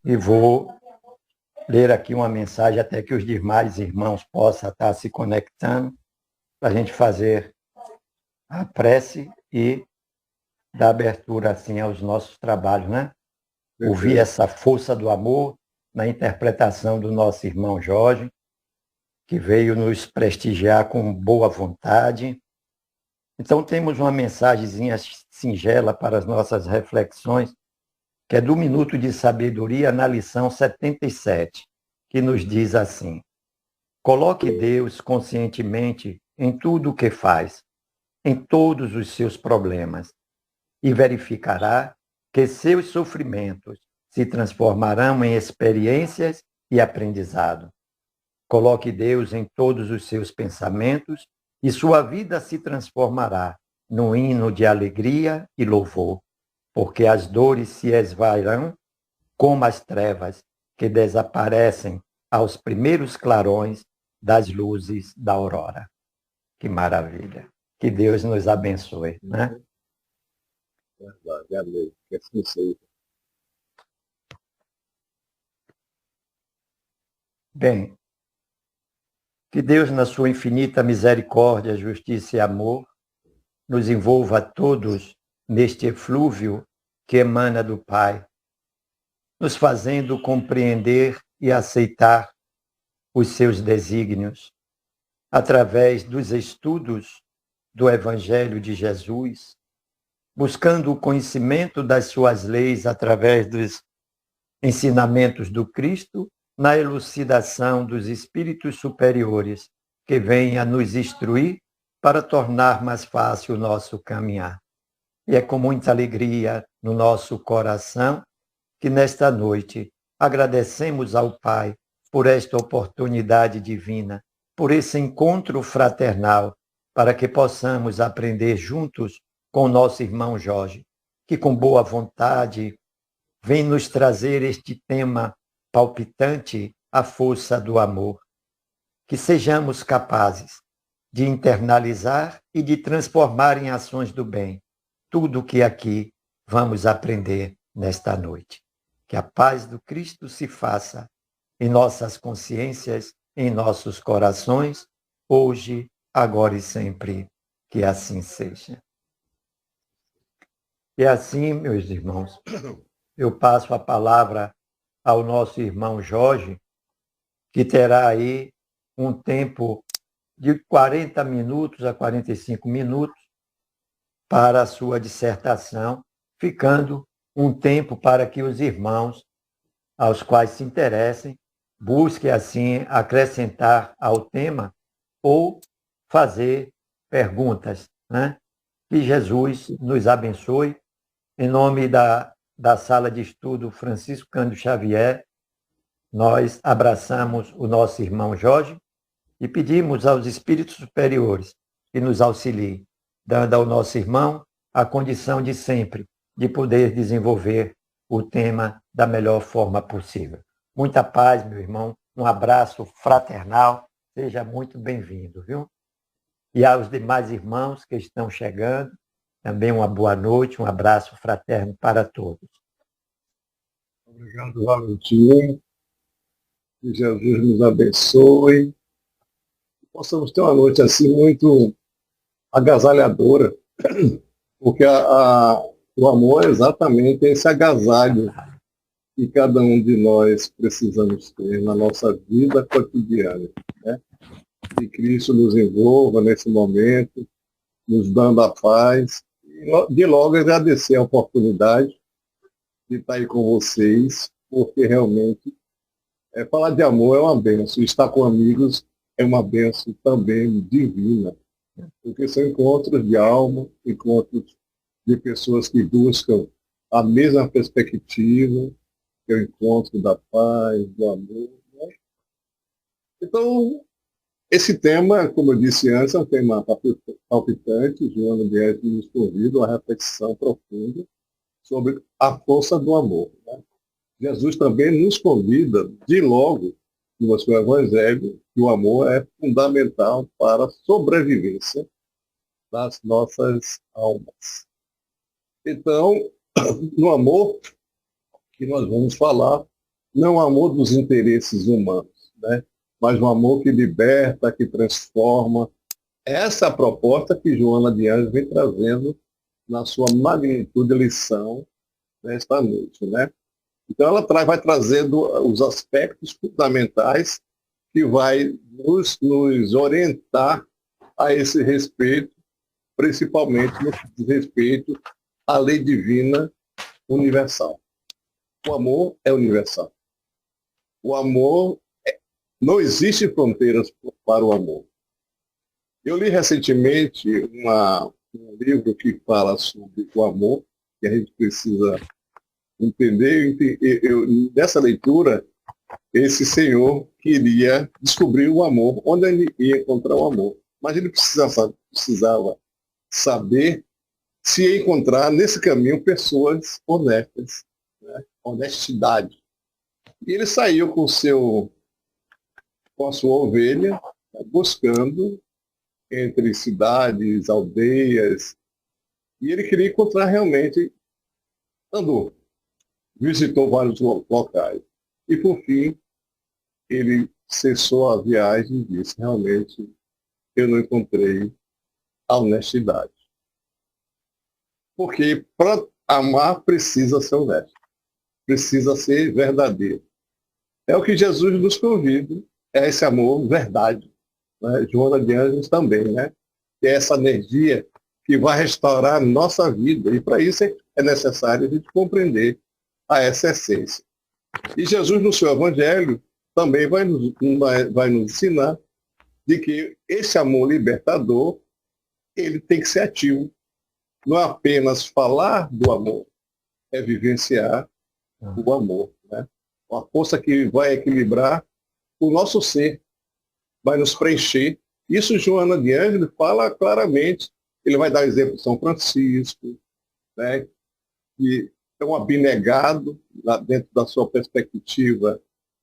e vou ler aqui uma mensagem até que os demais irmãos possam estar se conectando para a gente fazer a prece e dar abertura assim aos nossos trabalhos, né? Ouvir essa força do amor na interpretação do nosso irmão Jorge, que veio nos prestigiar com boa vontade. Então temos uma mensagenzinha singela para as nossas reflexões, que é do Minuto de Sabedoria na lição 77, que nos diz assim: coloque Deus conscientemente em tudo o que faz, em todos os seus problemas, e verificará que seus sofrimentos se transformarão em experiências e aprendizado. Coloque Deus em todos os seus pensamentos e sua vida se transformará num hino de alegria e louvor, porque as dores se esvairão como as trevas que desaparecem aos primeiros clarões das luzes da aurora. Que maravilha! Que Deus nos abençoe, né? Verdade, amém. Que assim seja. Bem, que Deus, na sua infinita misericórdia, justiça e amor, nos envolva a todos neste eflúvio que emana do Pai, nos fazendo compreender e aceitar os seus desígnios, através dos estudos do Evangelho de Jesus, buscando o conhecimento das suas leis através dos ensinamentos do Cristo, na elucidação dos espíritos superiores que vêm a nos instruir para tornar mais fácil o nosso caminhar. E é com muita alegria no nosso coração que nesta noite agradecemos ao Pai por esta oportunidade divina, por esse encontro fraternal, para que possamos aprender juntos com o nosso irmão Jorge, que com boa vontade vem nos trazer este tema palpitante, a força do amor. Que sejamos capazes de internalizar e de transformar em ações do bem tudo o que aqui vamos aprender nesta noite. Que a paz do Cristo se faça em nossas consciências, em nossos corações, hoje, agora e sempre. Que assim seja. E assim, meus irmãos, eu passo a palavra ao nosso irmão Jorge, que terá aí um tempo de 40 minutos a 45 minutos para a sua dissertação, ficando um tempo para que os irmãos, aos quais se interessem, busquem assim acrescentar ao tema ou fazer perguntas, né? Que Jesus nos abençoe. Em nome da Sala de Estudo Francisco Cândido Xavier, nós abraçamos o nosso irmão Jorge e pedimos aos espíritos superiores que nos auxiliem, dando ao nosso irmão a condição de sempre de poder desenvolver o tema da melhor forma possível. Muita paz, meu irmão, um abraço fraternal, seja muito bem-vindo, viu? E aos demais irmãos que estão chegando, também uma boa noite, um abraço fraterno para todos. Obrigado, Valentim. Que Jesus nos abençoe. Possamos ter uma noite assim muito agasalhadora, porque o amor é exatamente esse agasalho que cada um de nós precisamos ter na nossa vida cotidiana, né? Que Cristo nos envolva nesse momento, nos dando a paz. E de logo agradecer a oportunidade de estar aí com vocês, porque realmente falar de amor é uma benção. Estar com amigos é uma benção também divina, porque são encontros de alma, encontros de pessoas que buscam a mesma perspectiva, que é o encontro da paz, do amor. Né? Então, esse tema, como eu disse antes, é um tema palpitante. Joana Bies nos convida a uma reflexão profunda sobre a força do amor. Né? Jesus também nos convida, de logo, no seu Evangelho, que o amor é fundamental para a sobrevivência das nossas almas. Então, no amor que nós vamos falar não o amor dos interesses humanos, né? Mas um amor que liberta, que transforma. Essa é a proposta que Joana de Anjos vem trazendo na sua magnitude lição nesta noite, né? Então ela vai trazendo os aspectos fundamentais que vai nos orientar a esse respeito, principalmente no que diz respeito à lei divina universal. O amor é universal. O amor, não existe fronteiras para o amor. Eu li recentemente um livro que fala sobre o amor, que a gente precisa entender. Nessa leitura, esse senhor queria descobrir o amor, onde ele ia encontrar o amor. Mas ele precisava saber se ia encontrar nesse caminho pessoas honestas, né? Honestidade. E ele saiu com a sua ovelha, buscando entre cidades, aldeias, e ele queria encontrar realmente, andou, visitou vários locais. E, por fim, ele cessou a viagem e disse, realmente, eu não encontrei a honestidade. Porque para amar precisa ser honesto, precisa ser verdadeiro. É o que Jesus nos convida, é esse amor verdade. Né? Joana de Anjos também, né? Que é essa energia que vai restaurar a nossa vida. E para isso é necessário a gente compreender essa essência. E Jesus, no seu Evangelho, também vai nos ensinar de que esse amor libertador, ele tem que ser ativo. Não é apenas falar do amor, é vivenciar o amor. Né? Uma força que vai equilibrar o nosso ser, vai nos preencher. Isso Joana de Ângeles fala claramente. Ele vai dar exemplo de São Francisco, né? Que é um abnegado lá dentro da sua perspectiva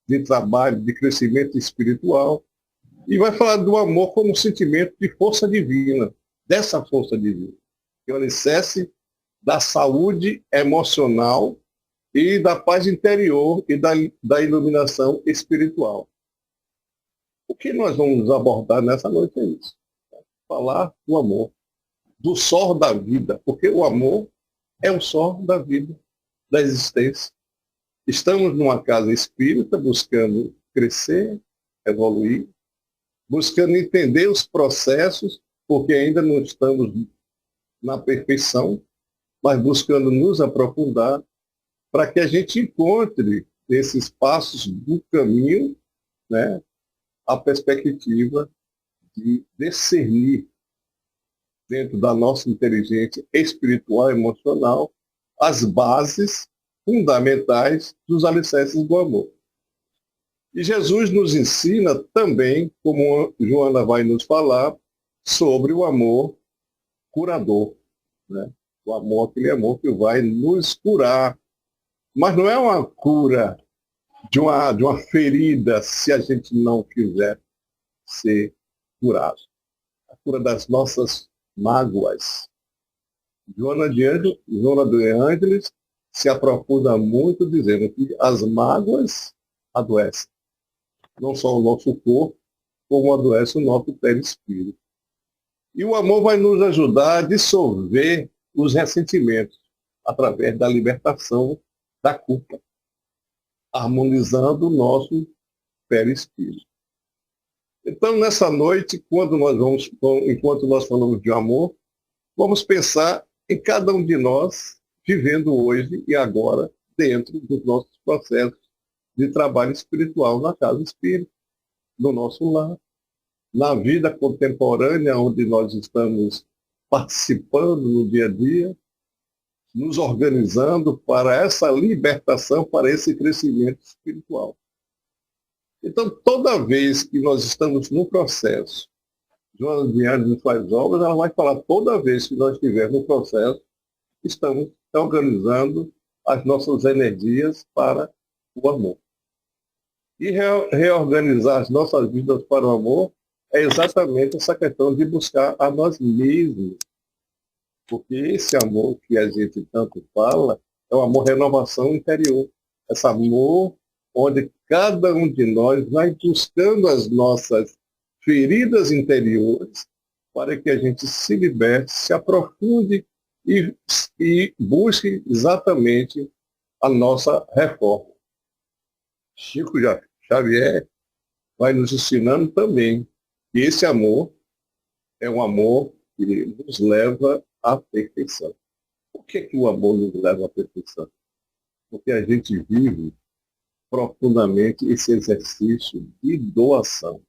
de trabalho, de crescimento espiritual, e vai falar do amor como um sentimento de força divina, dessa força divina, que é o alicerce da saúde emocional e da paz interior e da iluminação espiritual. O que nós vamos abordar nessa noite é isso. Falar do amor, do sol da vida, porque o amor é o sol da vida, da existência. Estamos numa casa espírita buscando crescer, evoluir, buscando entender os processos, porque ainda não estamos na perfeição, mas buscando nos aprofundar para que a gente encontre nesses passos do caminho, né, a perspectiva de discernir dentro da nossa inteligência espiritual e emocional as bases fundamentais dos alicerces do amor. E Jesus nos ensina também, como Joana vai nos falar, sobre o amor curador. Né? O amor, aquele amor que vai nos curar. Mas não é uma cura de uma ferida se a gente não quiser ser curado. A cura das nossas mágoas. Joana de Ângeles se aprofunda muito dizendo que as mágoas adoecem. Não só o nosso corpo, como adoece o nosso perispírito. E o amor vai nos ajudar a dissolver os ressentimentos através da libertação da culpa, harmonizando o nosso perispírito. Então, nessa noite, enquanto nós falamos de amor, vamos pensar em cada um de nós vivendo hoje e agora dentro dos nossos processos de trabalho espiritual na casa espírita, no nosso lar, na vida contemporânea, onde nós estamos participando no dia a dia, nos organizando para essa libertação, para esse crescimento espiritual. Então, toda vez que nós estamos no processo, Joana de Ângeles faz obras, ela vai falar, toda vez que nós estivermos no processo, estamos organizando as nossas energias para o amor. E reorganizar as nossas vidas para o amor é exatamente essa questão de buscar a nós mesmos. Porque esse amor que a gente tanto fala é um amor renovação interior. Esse amor onde cada um de nós vai buscando as nossas feridas interiores para que a gente se liberte, se aprofunde e busque exatamente a nossa reforma. Chico Xavier vai nos ensinando também que esse amor é um amor que nos leva à perfeição. Por que o amor nos leva à perfeição? Porque a gente vive profundamente esse exercício de doação,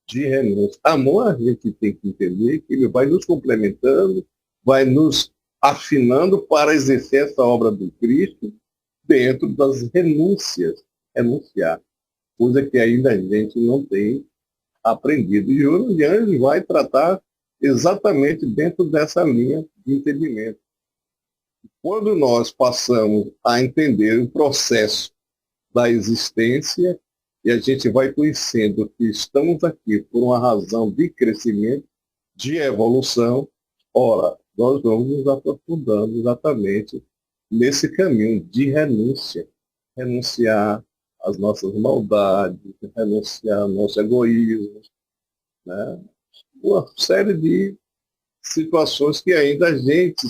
de renúncia. Amor, a gente tem que entender que ele vai nos complementando, vai nos afinando para exercer essa obra do Cristo dentro das renúncias, renunciar, coisa que ainda a gente não tem aprendido. E Joana de Anjos vai tratar exatamente dentro dessa linha de entendimento. Quando nós passamos a entender o processo da existência e a gente vai conhecendo que estamos aqui por uma razão de crescimento, de evolução, ora, nós vamos nos aprofundando exatamente nesse caminho de renúncia. Renunciar às nossas maldades, renunciar ao nosso egoísmo, né? Uma série de situações que ainda a gente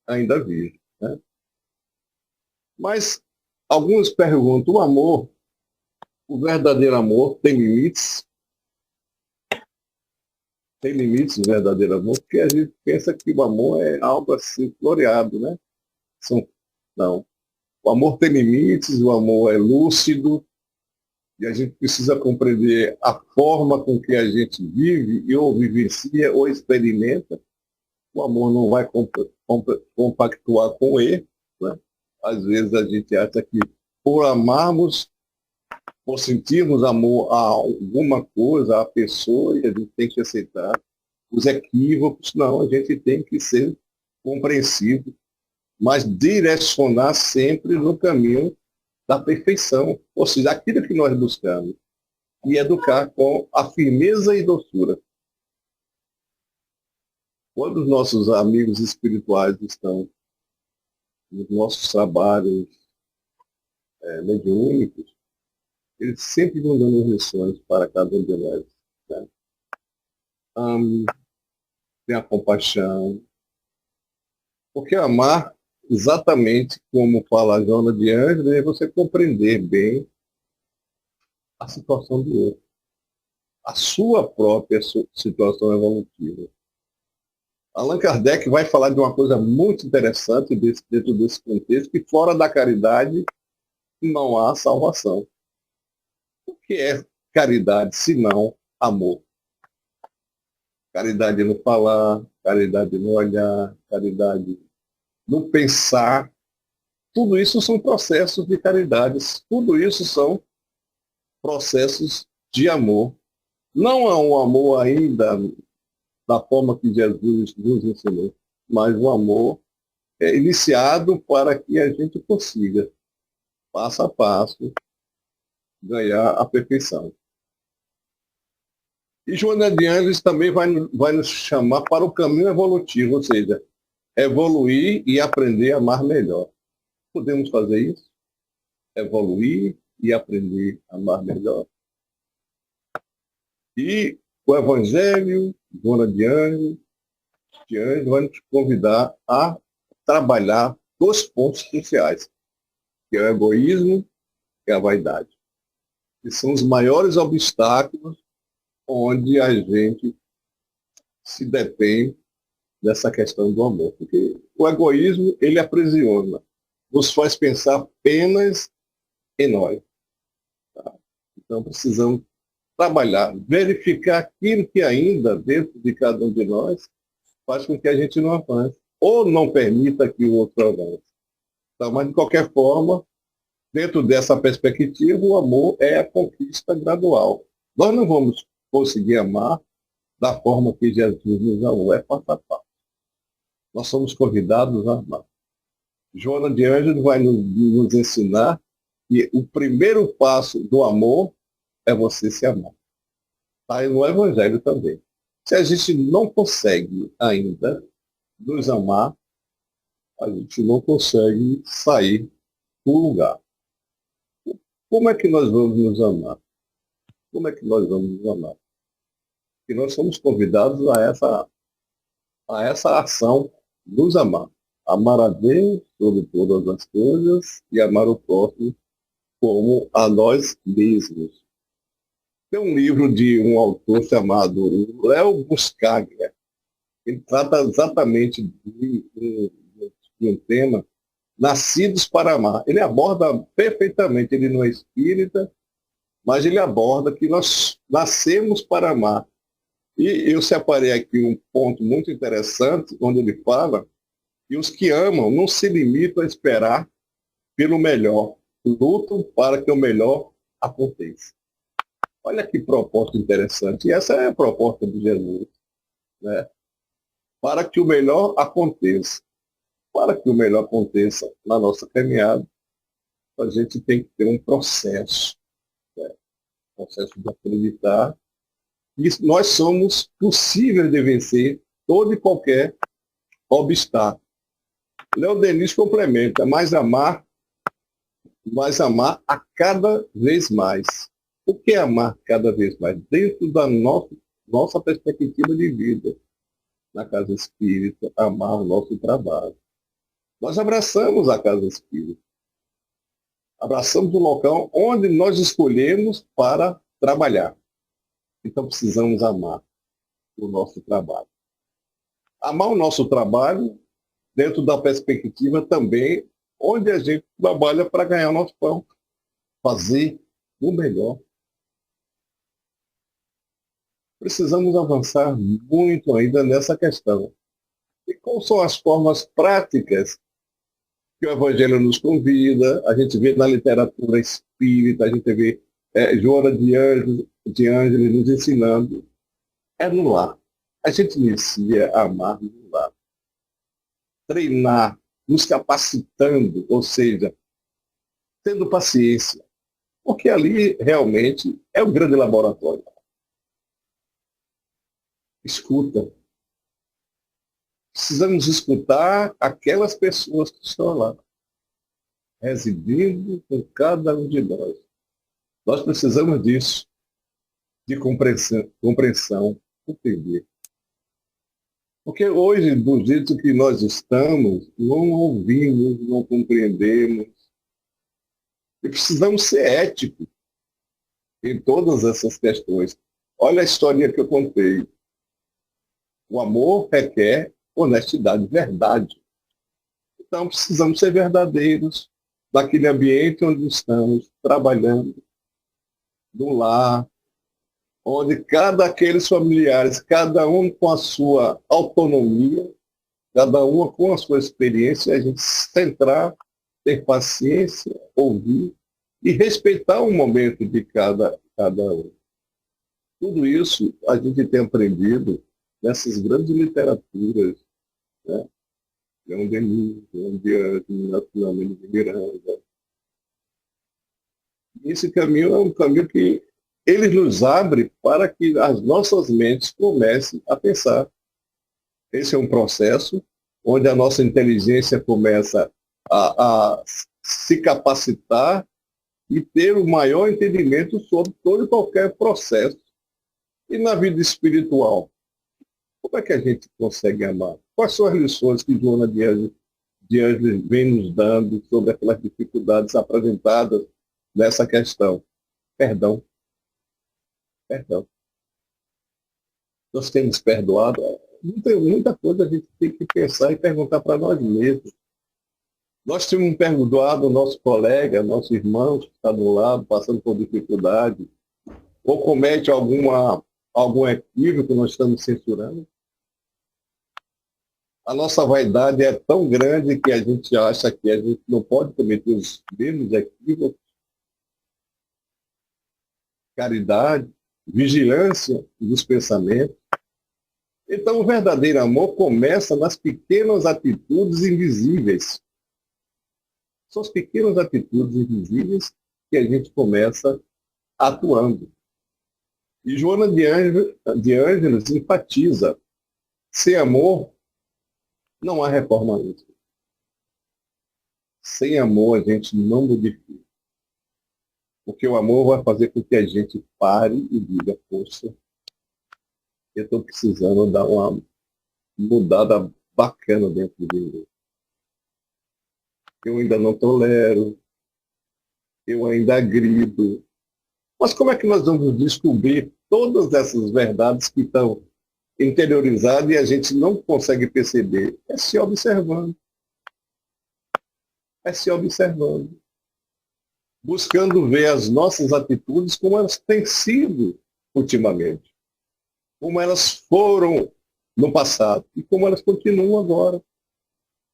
ainda vive, né? Mas alguns perguntam, o amor, o verdadeiro amor tem limites? Tem limites o verdadeiro amor? Porque a gente pensa que o amor é algo assim floreado, né? Não. O amor tem limites, o amor é lúcido, e a gente precisa compreender a forma com que a gente vive, e ou vivencia, ou experimenta. O amor não vai compactuar com ele, né? Às vezes a gente acha que por amarmos, por sentirmos amor a alguma coisa, a pessoa, e a gente tem que aceitar os equívocos. Não, a gente tem que ser compreensivo, mas direcionar sempre no caminho da perfeição, ou seja, aquilo que nós buscamos, e educar com a firmeza e doçura. Quando os nossos amigos espirituais estão nos nossos trabalhos mediúnicos, eles sempre vão dando lições para cada um de nós, né? Ame, tenha compaixão, porque amar, exatamente como fala a Joana de Anjos, é você compreender bem a situação do outro, a sua própria situação evolutiva. Allan Kardec vai falar de uma coisa muito interessante dentro desse contexto, que fora da caridade não há salvação. O que é caridade, se não amor? Caridade no falar, caridade no olhar, caridade no pensar. Tudo isso são processos de caridade, tudo isso são processos de amor. Não é um amor ainda da forma que Jesus nos ensinou, mas um amor iniciado para que a gente consiga, passo a passo, ganhar a perfeição. E Joana de Anjos também vai nos chamar para o caminho evolutivo, ou seja, evoluir e aprender a amar melhor. Podemos fazer isso? Evoluir e aprender a amar melhor. E o Evangelho, Joana de Anjos, vai nos convidar a trabalhar dois pontos cruciais, que é o egoísmo e a vaidade, que são os maiores obstáculos onde a gente se detém dessa questão do amor. Porque o egoísmo, ele aprisiona, nos faz pensar apenas em nós. Tá? Então, precisamos trabalhar, verificar aquilo que ainda dentro de cada um de nós faz com que a gente não avance, ou não permita que o outro avance. Então, mas, de qualquer forma, dentro dessa perspectiva, o amor é a conquista gradual. Nós não vamos conseguir amar da forma que Jesus nos amou, é passo a passo. Nós somos convidados a amar. Joana de Anjos vai nos ensinar que o primeiro passo do amor é você se amar. Está aí no Evangelho também. Se a gente não consegue ainda nos amar, a gente não consegue sair do lugar. Como é que nós vamos nos amar? Como é que nós vamos nos amar? Porque nós somos convidados a essa ação, nos amar. Amar a Deus sobre todas as coisas e amar o próximo como a nós mesmos. Tem um livro de um autor chamado Léo Buscaglia. Ele trata exatamente de um tema, nascidos para amar. Ele aborda perfeitamente, ele não é espírita, mas ele aborda que nós nascemos para amar. E eu separei aqui um ponto muito interessante, onde ele fala que os que amam não se limitam a esperar pelo melhor, lutam para que o melhor aconteça. Olha que proposta interessante. E essa é a proposta de Jesus, né? Para que o melhor aconteça. Para que o melhor aconteça na nossa caminhada, a gente tem que ter um processo, né? Processo de acreditar que nós somos possíveis de vencer todo e qualquer obstáculo. Léo Denis complementa, mais amar a cada vez mais. O que é amar cada vez mais? Dentro da nossa perspectiva de vida, na casa espírita, amar o nosso trabalho. Nós abraçamos a casa espírita. Abraçamos o local onde nós escolhemos para trabalhar. Então precisamos amar o nosso trabalho. Amar o nosso trabalho dentro da perspectiva também onde a gente trabalha para ganhar o nosso pão. Fazer o melhor. Precisamos avançar muito ainda nessa questão. E quais são as formas práticas que o Evangelho nos convida? A gente vê na literatura espírita, a gente vê Joana de Ângeles nos ensinando. É no lar. A gente inicia a amar no lar. Treinar, nos capacitando, ou seja, tendo paciência. Porque ali realmente é o grande laboratório. Escuta. Precisamos escutar aquelas pessoas que estão lá, residindo com cada um de nós. Nós precisamos disso, de compreensão, entender. Porque hoje, do jeito que nós estamos, não ouvimos, não compreendemos. E precisamos ser éticos em todas essas questões. Olha a história que eu contei. O amor requer honestidade, verdade. Então, precisamos ser verdadeiros naquele ambiente onde estamos trabalhando, no lar, onde cada aqueles familiares, cada um com a sua autonomia, cada um com a sua experiência, a gente centrar, ter paciência, ouvir e respeitar o momento de cada um. Tudo isso a gente tem aprendido nessas grandes literaturas, né? Leão Denis, João de Ângeles, Filomeno de Miranda. E esse caminho é um caminho que ele nos abre para que as nossas mentes comecem a pensar. Esse é um processo onde a nossa inteligência começa a se capacitar e ter o maior entendimento sobre todo e qualquer processo. E na vida espiritual, como é que a gente consegue amar? Quais são as lições que Joana de Ângeles vem nos dando sobre aquelas dificuldades apresentadas nessa questão? Perdão. Perdão. Nós temos perdoado. Muita coisa a gente tem que pensar e perguntar para nós mesmos. Nós temos perdoado o nosso colega, nosso irmão que está do lado, passando por dificuldade, ou comete algum equívoco que nós estamos censurando? A nossa vaidade é tão grande que a gente acha que a gente não pode cometer os mesmos equívocos. Caridade, vigilância dos pensamentos. Então, o verdadeiro amor começa nas pequenas atitudes invisíveis. São as pequenas atitudes invisíveis que a gente começa atuando. E Joana de Ângeles enfatiza: sem amor, não há reforma íntima. Sem amor, a gente não modifica. Porque o amor vai fazer com que a gente pare e diga, poxa, eu estou precisando dar uma mudada bacana dentro de mim. Eu ainda não tolero, eu ainda agrido. Mas como é que nós vamos descobrir todas essas verdades que estão interiorizadas e a gente não consegue perceber? É se observando. É se observando. Buscando ver as nossas atitudes como elas têm sido ultimamente. Como elas foram no passado e como elas continuam agora.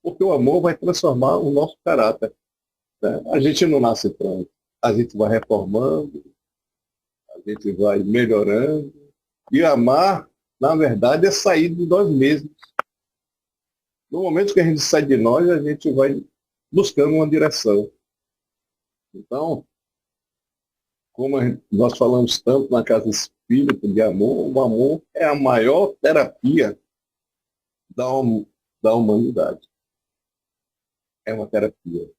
Porque o amor vai transformar o nosso caráter. Né? A gente não nasce pronto. A gente vai reformando, a gente vai melhorando. E amar, na verdade, é sair de nós mesmos. No momento que a gente sai de nós, a gente vai buscando uma direção. Então, como nós falamos tanto na Casa Espírita de amor, o amor é a maior terapia da humanidade. É uma terapia.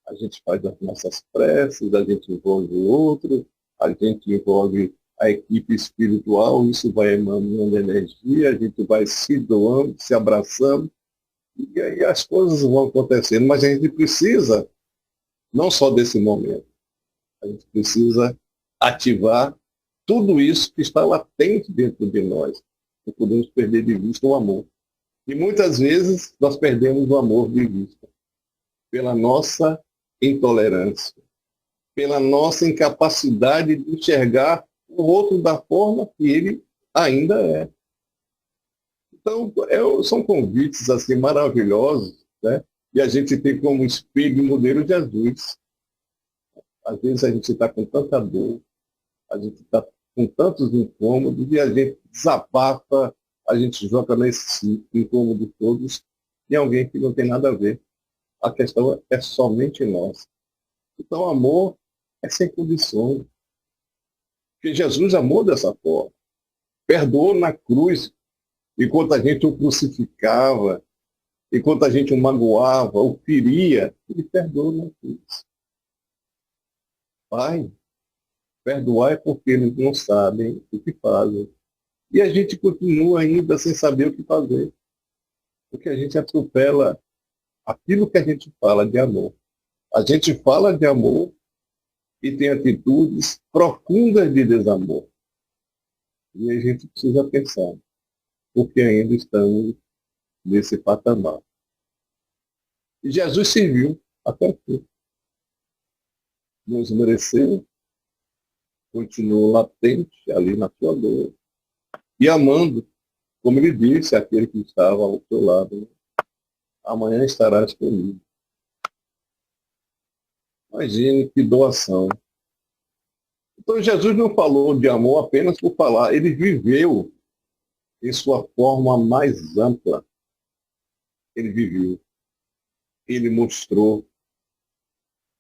A gente faz as nossas preces, a gente envolve o outro, a gente envolve a equipe espiritual, isso vai emanando energia, a gente vai se doando, se abraçando, e aí as coisas vão acontecendo. Mas a gente precisa, não só desse momento, a gente precisa ativar tudo isso que está latente dentro de nós. Não podemos perder de vista o amor. E muitas vezes nós perdemos o amor de vista pela nossa intolerância, pela nossa incapacidade de enxergar o outro da forma que ele ainda é. Então, são convites assim maravilhosos, né? E a gente tem como espelho e modelo Jesus. Às vezes a gente está com tanta dor, a gente está com tantos incômodos e a gente desabafa, a gente joga nesse incômodo todos em alguém que não tem nada a ver. A questão é somente nossa. Então, o amor é sem condições. Porque Jesus amou dessa forma. Perdoou na cruz, enquanto a gente o crucificava, enquanto a gente o magoava, o feria, ele perdoou na cruz. Pai, perdoar é porque eles não sabem o que fazem. E a gente continua ainda sem saber o que fazer. Porque a gente atropela aquilo que a gente fala de amor. A gente fala de amor e tem atitudes profundas de desamor. E a gente precisa pensar, porque ainda estamos nesse patamar. E Jesus serviu até aqui. Não esmoreceu, continuou latente ali na sua dor. E amando, como ele disse, aquele que estava ao seu lado, amanhã estarás comigo. Imagine que doação. Então Jesus não falou de amor apenas por falar, ele viveu em sua forma mais ampla. Ele viveu, ele mostrou.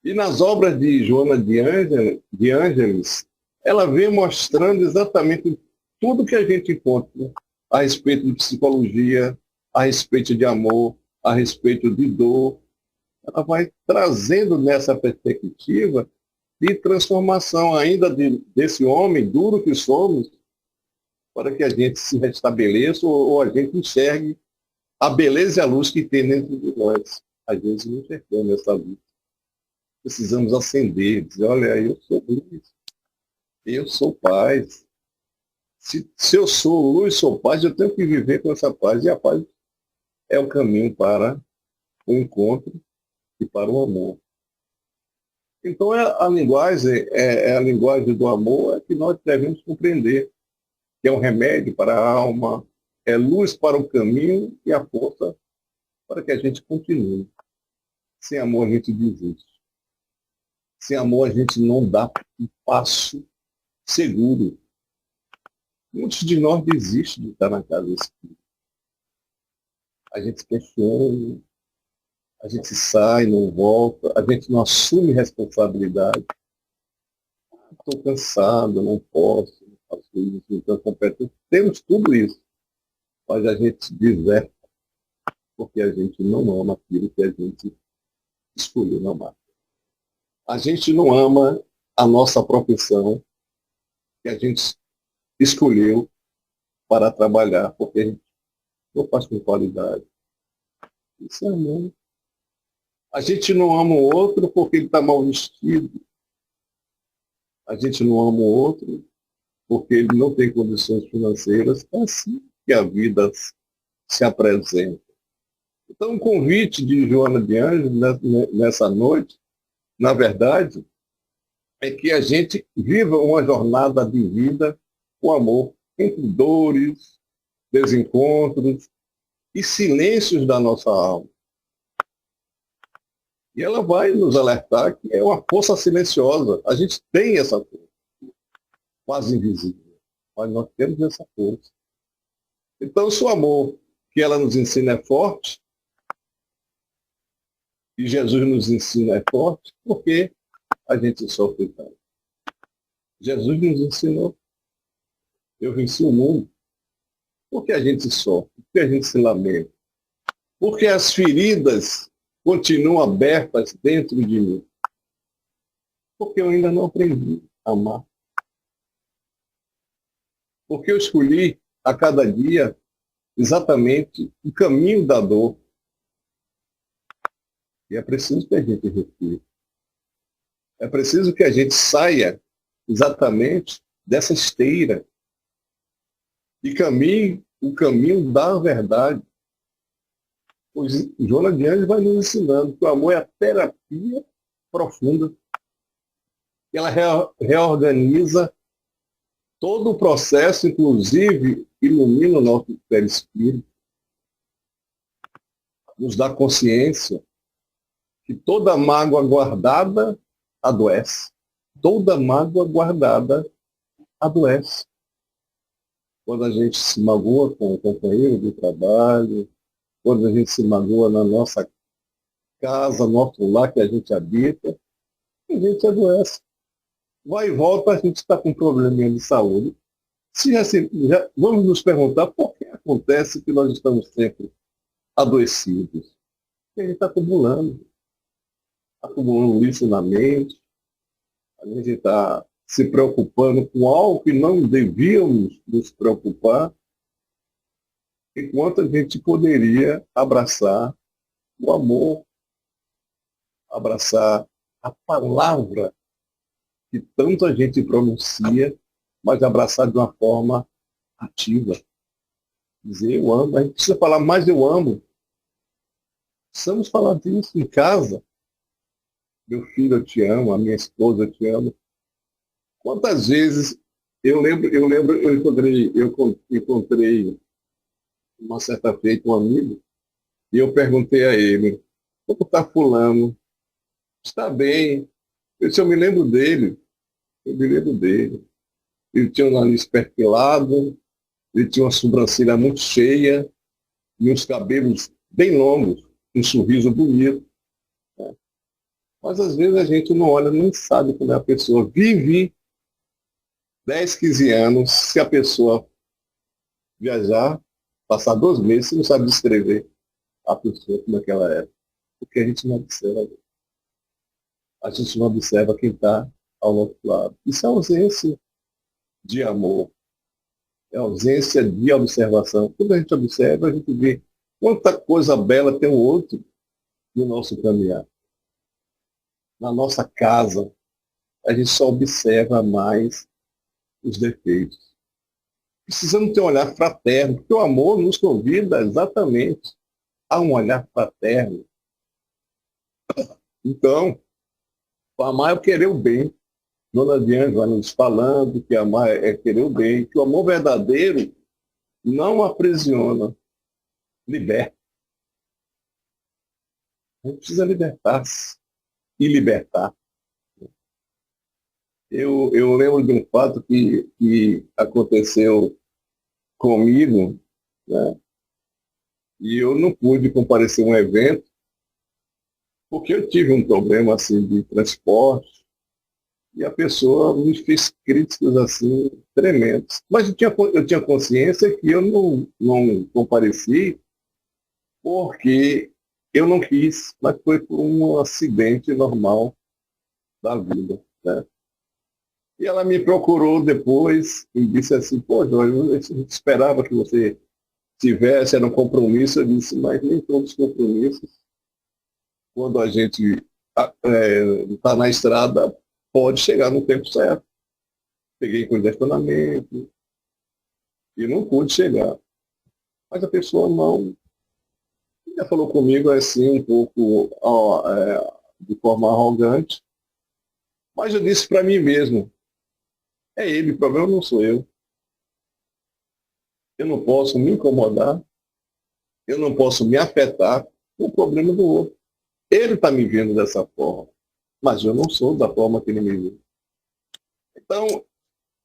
E nas obras de Joana de Ângeles, ela vem mostrando exatamente tudo que a gente encontra a respeito de psicologia, a respeito de amor, a respeito de dor. Ela vai trazendo nessa perspectiva de transformação ainda desse homem duro que somos, para que a gente se restabeleça ou a gente enxergue a beleza e a luz que tem dentro de nós. Às vezes não enxergamos essa luz. Precisamos acender, dizer, olha, eu sou luz, eu sou paz. Se eu sou luz, sou paz, eu tenho que viver com essa paz. E a paz é o caminho para o encontro e para o amor. Então, a linguagem do amor é que nós devemos compreender, que é um remédio para a alma, é luz para o caminho e a força para que a gente continue. Sem amor, a gente desiste. Sem amor, a gente não dá um passo seguro. Muitos de nós desistem de estar na casa espírita. A gente questiona, a gente sai, não volta, a gente não assume responsabilidade. Estou cansado, não posso, não faço isso, não tenho competência. Temos tudo isso, mas a gente deserta porque a gente não ama aquilo que a gente escolheu não amar. A gente não ama a nossa profissão que a gente escolheu para trabalhar, porque a gente não faz com qualidade. Isso é amor. A gente não ama o outro porque ele está mal vestido. A gente não ama o outro porque ele não tem condições financeiras. É assim que a vida se apresenta. Então, o convite de Joana de Ângeles nessa noite, na verdade, é que a gente viva uma jornada de vida com amor, entre dores, desencontros e silêncios da nossa alma. E ela vai nos alertar que é uma força silenciosa. A gente tem essa força, quase invisível, mas nós temos essa força. Então, se o amor que ela nos ensina é forte, e Jesus nos ensina é forte, por que a gente sofre tanto? Jesus nos ensinou, eu venci o mundo. Por que a gente sofre? Por que a gente se lamenta? Porque as feridas continuam abertas dentro de mim. Porque eu ainda não aprendi a amar. Porque eu escolhi a cada dia exatamente o caminho da dor. E é preciso que a gente reflita. É preciso que a gente saia exatamente dessa esteira e caminhe o caminho da verdade. Pois Joana de Ângeles vai nos ensinando que o amor é a terapia profunda. Ela reorganiza todo o processo, inclusive ilumina o nosso perispírito, nos dá consciência que toda mágoa guardada adoece. Toda mágoa guardada adoece. Quando a gente se magoa com o companheiro de trabalho, quando a gente se magoa na nossa casa, nosso lar que a gente habita, a gente adoece. Vai e volta, a gente está com um probleminha de saúde. Vamos nos perguntar por que acontece que nós estamos sempre adoecidos. Porque a gente está acumulando lixo na mente, a gente está se preocupando com algo que não devíamos nos preocupar, enquanto a gente poderia abraçar o amor, abraçar a palavra que tanto a gente pronuncia, mas abraçar de uma forma ativa. Dizer eu amo, a gente precisa falar mais eu amo. Precisamos falar disso em casa. Meu filho, eu te amo, a minha esposa, eu te amo. Quantas vezes eu encontrei uma certa feita um amigo e eu perguntei a ele, como está fulano? Está bem. Eu me lembro dele. Eu me lembro dele. Ele tinha um nariz perfilado, ele tinha uma sobrancelha muito cheia e uns cabelos bem longos, um sorriso bonito. Né? Mas às vezes a gente não olha, nem sabe como é a pessoa. Vive 10, 15 anos, se a pessoa viajar, passar 2 meses, você não sabe descrever a pessoa como é que ela é. Porque a gente não observa. A gente não observa quem está ao nosso lado. Isso é ausência de amor. É ausência de observação. Quando a gente observa, a gente vê quanta coisa bela tem o outro no nosso caminhar. Na nossa casa, a gente só observa mais os defeitos. Precisamos ter um olhar fraterno, porque o amor nos convida exatamente a um olhar fraterno. Então, amar é querer o bem. Dona Diane vai nos falando que amar é querer o bem, que o amor verdadeiro não aprisiona, liberta. A gente precisa libertar-se e libertar. Eu lembro de um fato que aconteceu comigo, né? E eu não pude comparecer a um evento, porque eu tive um problema assim, de transporte, e a pessoa me fez críticas assim, tremendas. Mas eu tinha consciência que eu não compareci porque eu não quis, mas foi por um acidente normal da vida. Né? E ela me procurou depois e disse assim, pô, Jorge, eu esperava que você tivesse, era um compromisso. Eu disse, mas nem todos os compromissos, quando a gente está na estrada, pode chegar no tempo certo. Peguei congestionamento e não pude chegar. Mas a pessoa não, já falou comigo assim, um pouco de forma arrogante, mas eu disse para mim mesmo, é ele, o problema não sou eu. Eu não posso me incomodar, eu não posso me afetar com o problema do outro. Ele está me vendo dessa forma, mas eu não sou da forma que ele me vê. Então,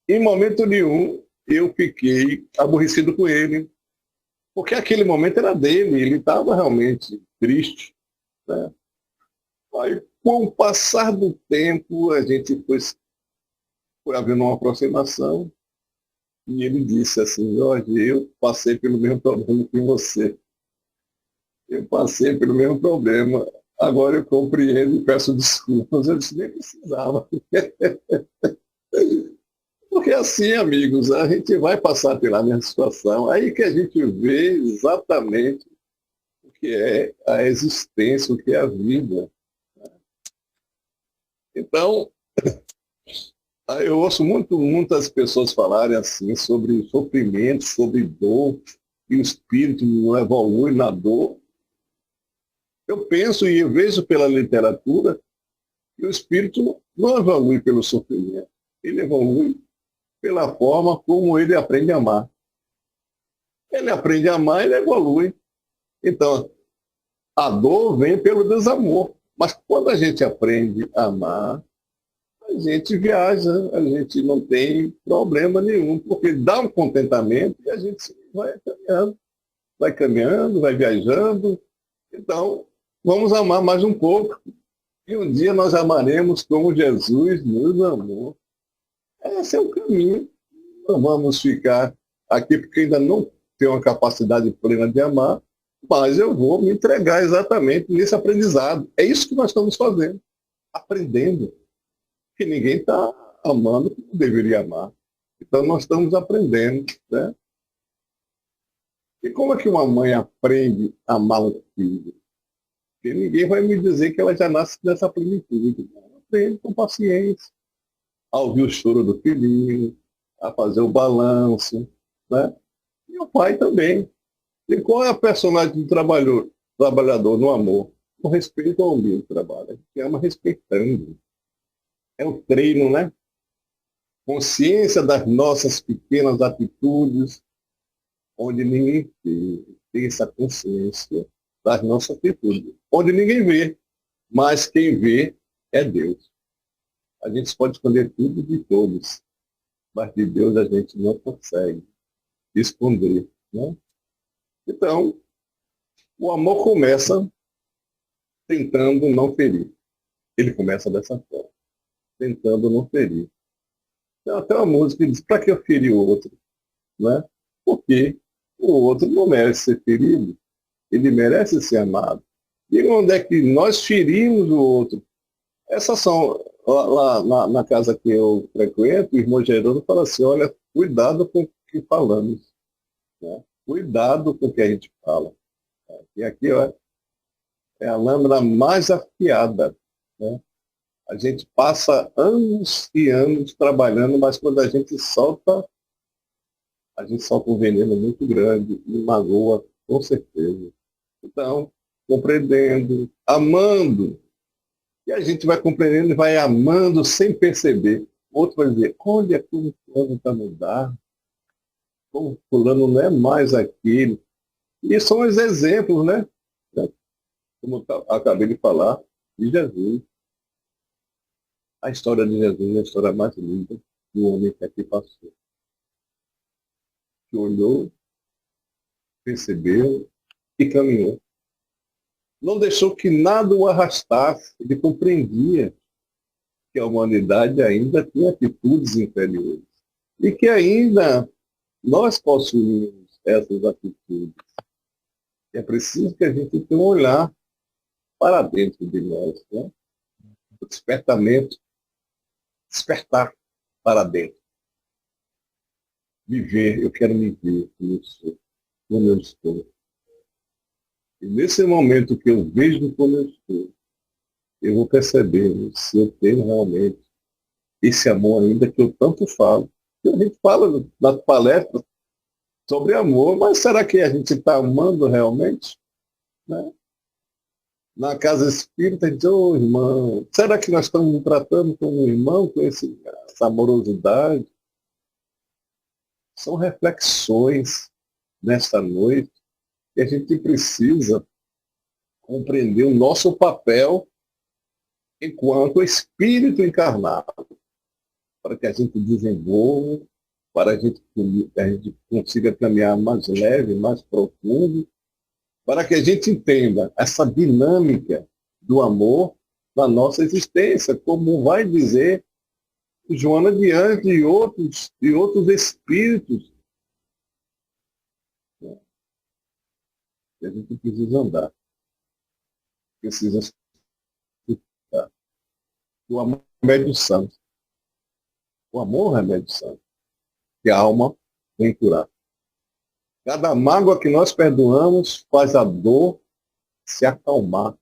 em momento nenhum, eu fiquei aborrecido com ele, porque aquele momento era dele, ele estava realmente triste, né? Aí, com o passar do tempo, a gente foi havendo uma aproximação, e ele disse assim, Jorge, eu passei pelo mesmo problema que você. Eu passei pelo mesmo problema. Agora eu compreendo e peço desculpas. Eu disse, nem precisava. Porque assim, amigos, a gente vai passar pela mesma situação. Aí que a gente vê exatamente o que é a existência, o que é a vida. Então, eu ouço muitas pessoas falarem assim sobre sofrimento, sobre dor, que o espírito não evolui na dor. Eu penso e eu vejo pela literatura que o espírito não evolui pelo sofrimento. Ele evolui pela forma como ele aprende a amar. Ele aprende a amar, ele evolui. Então, a dor vem pelo desamor. Mas quando a gente aprende a amar, a gente viaja, a gente não tem problema nenhum, porque dá um contentamento e a gente vai caminhando, vai viajando. Então, vamos amar mais um pouco. E um dia nós amaremos como Jesus nos amou. Esse é o caminho. Não vamos ficar aqui porque ainda não tenho uma capacidade plena de amar, mas eu vou me entregar exatamente nesse aprendizado. É isso que nós estamos fazendo, aprendendo. Que ninguém está amando como deveria amar. Então nós estamos aprendendo, né? E como é que uma mãe aprende a amar um filho? Porque ninguém vai me dizer que ela já nasce nessa plenitude. Ela aprende com paciência, a ouvir o choro do filhinho, a fazer o balanço, né? E o pai também. E qual é a personagem do trabalhador no amor? Com respeito ao ambiente de trabalho. A gente ama respeitando. É o treino, né? Consciência das nossas pequenas atitudes, onde ninguém vê. Tem essa consciência das nossas atitudes. Onde ninguém vê, mas quem vê é Deus. A gente pode esconder tudo de todos, mas de Deus a gente não consegue esconder, né? Então, o amor começa tentando não ferir. Ele começa dessa forma, tentando não ferir. Tem até uma música que diz, para que eu ferir o outro? Né? Porque o outro não merece ser ferido, ele merece ser amado. E onde é que nós ferimos o outro? Essas são, lá na casa que eu frequento, o irmão Gerando fala assim, olha, cuidado com o que falamos. Né? Cuidado com o que a gente fala. E aqui, ó, é a lâmina mais afiada. Né? A gente passa anos e anos trabalhando, mas quando a gente solta um veneno muito grande e magoa, com certeza. Então, compreendendo, amando, e a gente vai compreendendo e vai amando sem perceber. O outro vai dizer, olha como o fulano está mudando, como o fulano não é mais aquele. E são os exemplos, né? Como eu acabei de falar, de Jesus. A história de Jesus é a história mais linda do homem que aqui passou. Que olhou, percebeu e caminhou. Não deixou que nada o arrastasse. Ele compreendia que a humanidade ainda tinha atitudes inferiores. E que ainda nós possuímos essas atitudes. É preciso que a gente tenha um olhar para dentro de nós. Né? O despertamento. Despertar. para dentro. Viver, eu quero me ver como eu estou. E nesse momento que eu vejo como eu estou, eu vou perceber se eu tenho realmente esse amor ainda que eu tanto falo. A gente fala nas palestras sobre amor, mas será que a gente está amando realmente? Né? Na casa espírita, a gente diz, ô irmão, será que nós estamos nos tratando como um irmão com essa amorosidade? São reflexões nesta noite que a gente precisa compreender o nosso papel enquanto espírito encarnado, para que a gente desenvolva, para a gente consiga caminhar mais leve, mais profundo, para que a gente entenda essa dinâmica do amor na nossa existência, como vai dizer Joana diante de outros espíritos que a gente precisa andar, precisa escutar. O amor é remédio santo. O amor é remédio santo. Que a alma vem curar. Cada mágoa que nós perdoamos faz a dor se acalmar.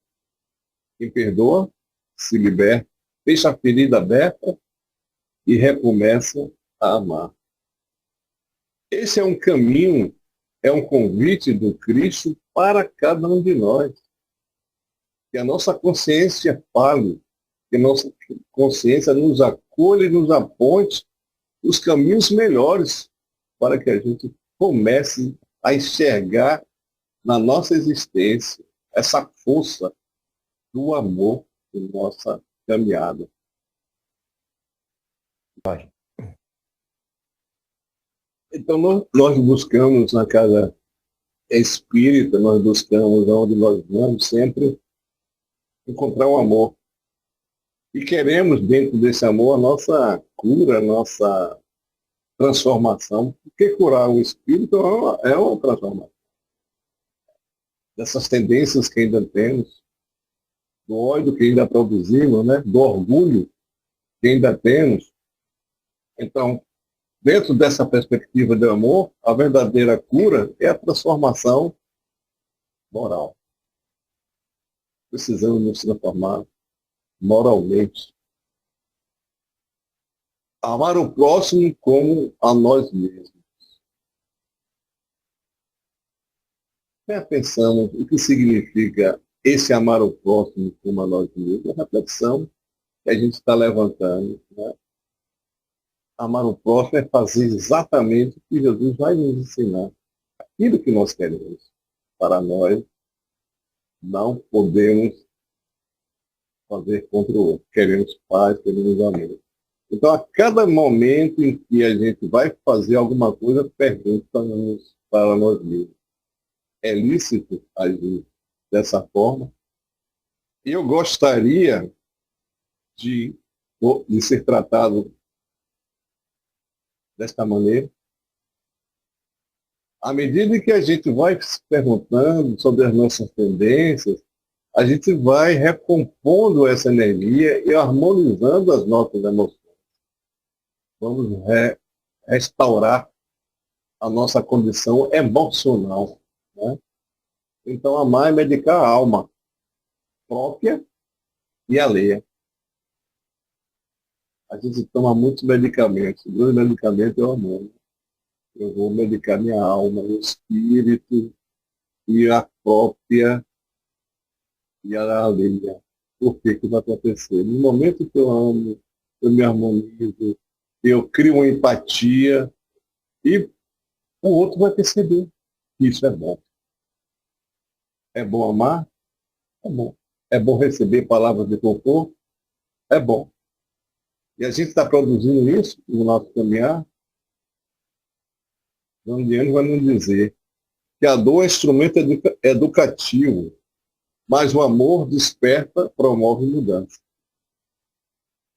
Quem perdoa se liberta, fecha a ferida aberta e recomeça a amar. Esse é um caminho, é um convite do Cristo para cada um de nós. Que a nossa consciência fale, que a nossa consciência nos acolha e nos aponte os caminhos melhores para que a gente comece a enxergar na nossa existência essa força do amor em nossa caminhada. Então, nós buscamos na casa espírita, nós buscamos onde nós vamos sempre encontrar um amor. E queremos, dentro desse amor, a nossa cura, a nossa transformação. Porque curar o espírito é uma transformação. Dessas tendências que ainda temos, do ódio que ainda produzimos, né? Do orgulho que ainda temos. Então, dentro dessa perspectiva do amor, a verdadeira cura é a transformação moral. Precisamos nos transformar moralmente. Amar o próximo como a nós mesmos. Já pensamos o que significa esse amar o próximo como a nós mesmos? A reflexão que a gente está levantando. Né? Amar o próximo é fazer exatamente o que Jesus vai nos ensinar. Aquilo que nós queremos. Para nós, não podemos fazer contra o outro. Queremos paz, queremos amor. Então, a cada momento em que a gente vai fazer alguma coisa, pergunta-nos para nós mesmos. É lícito agir dessa forma? E eu gostaria de ser tratado desta maneira. À medida que a gente vai se perguntando sobre as nossas tendências, a gente vai recompondo essa energia e harmonizando as nossas emoções. Vamos restaurar a nossa condição emocional. Né? Então, amar é medicar a alma própria e alheia. A gente toma muitos medicamentos. Dois medicamentos é o amor. Eu vou medicar minha alma, o espírito e a própria e a alheia. Por que vai acontecer? No momento que eu amo, eu me harmonizo, eu crio uma empatia e o outro vai perceber que isso é bom. É bom amar? É bom. É bom receber palavras de conforto? É bom. E a gente está produzindo isso no nosso caminhar. João de Anjos vai nos dizer que a dor é instrumento educativo, mas o amor desperta, promove mudança.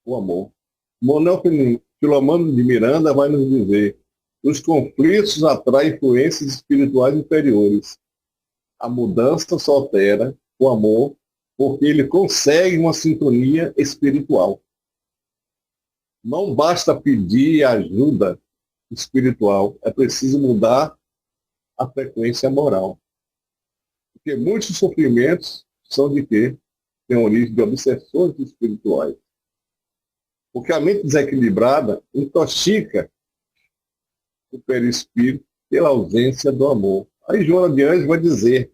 O amor. Manuel Filomeno de Miranda vai nos dizer: os conflitos atraem influências espirituais inferiores. A mudança só altera o amor porque ele consegue uma sintonia espiritual. Não basta pedir ajuda espiritual, é preciso mudar a frequência moral. Porque muitos sofrimentos são de quê? Tem origem de obsessões espirituais. Porque a mente desequilibrada intoxica o perispírito pela ausência do amor. Aí Joana de Anjos vai dizer: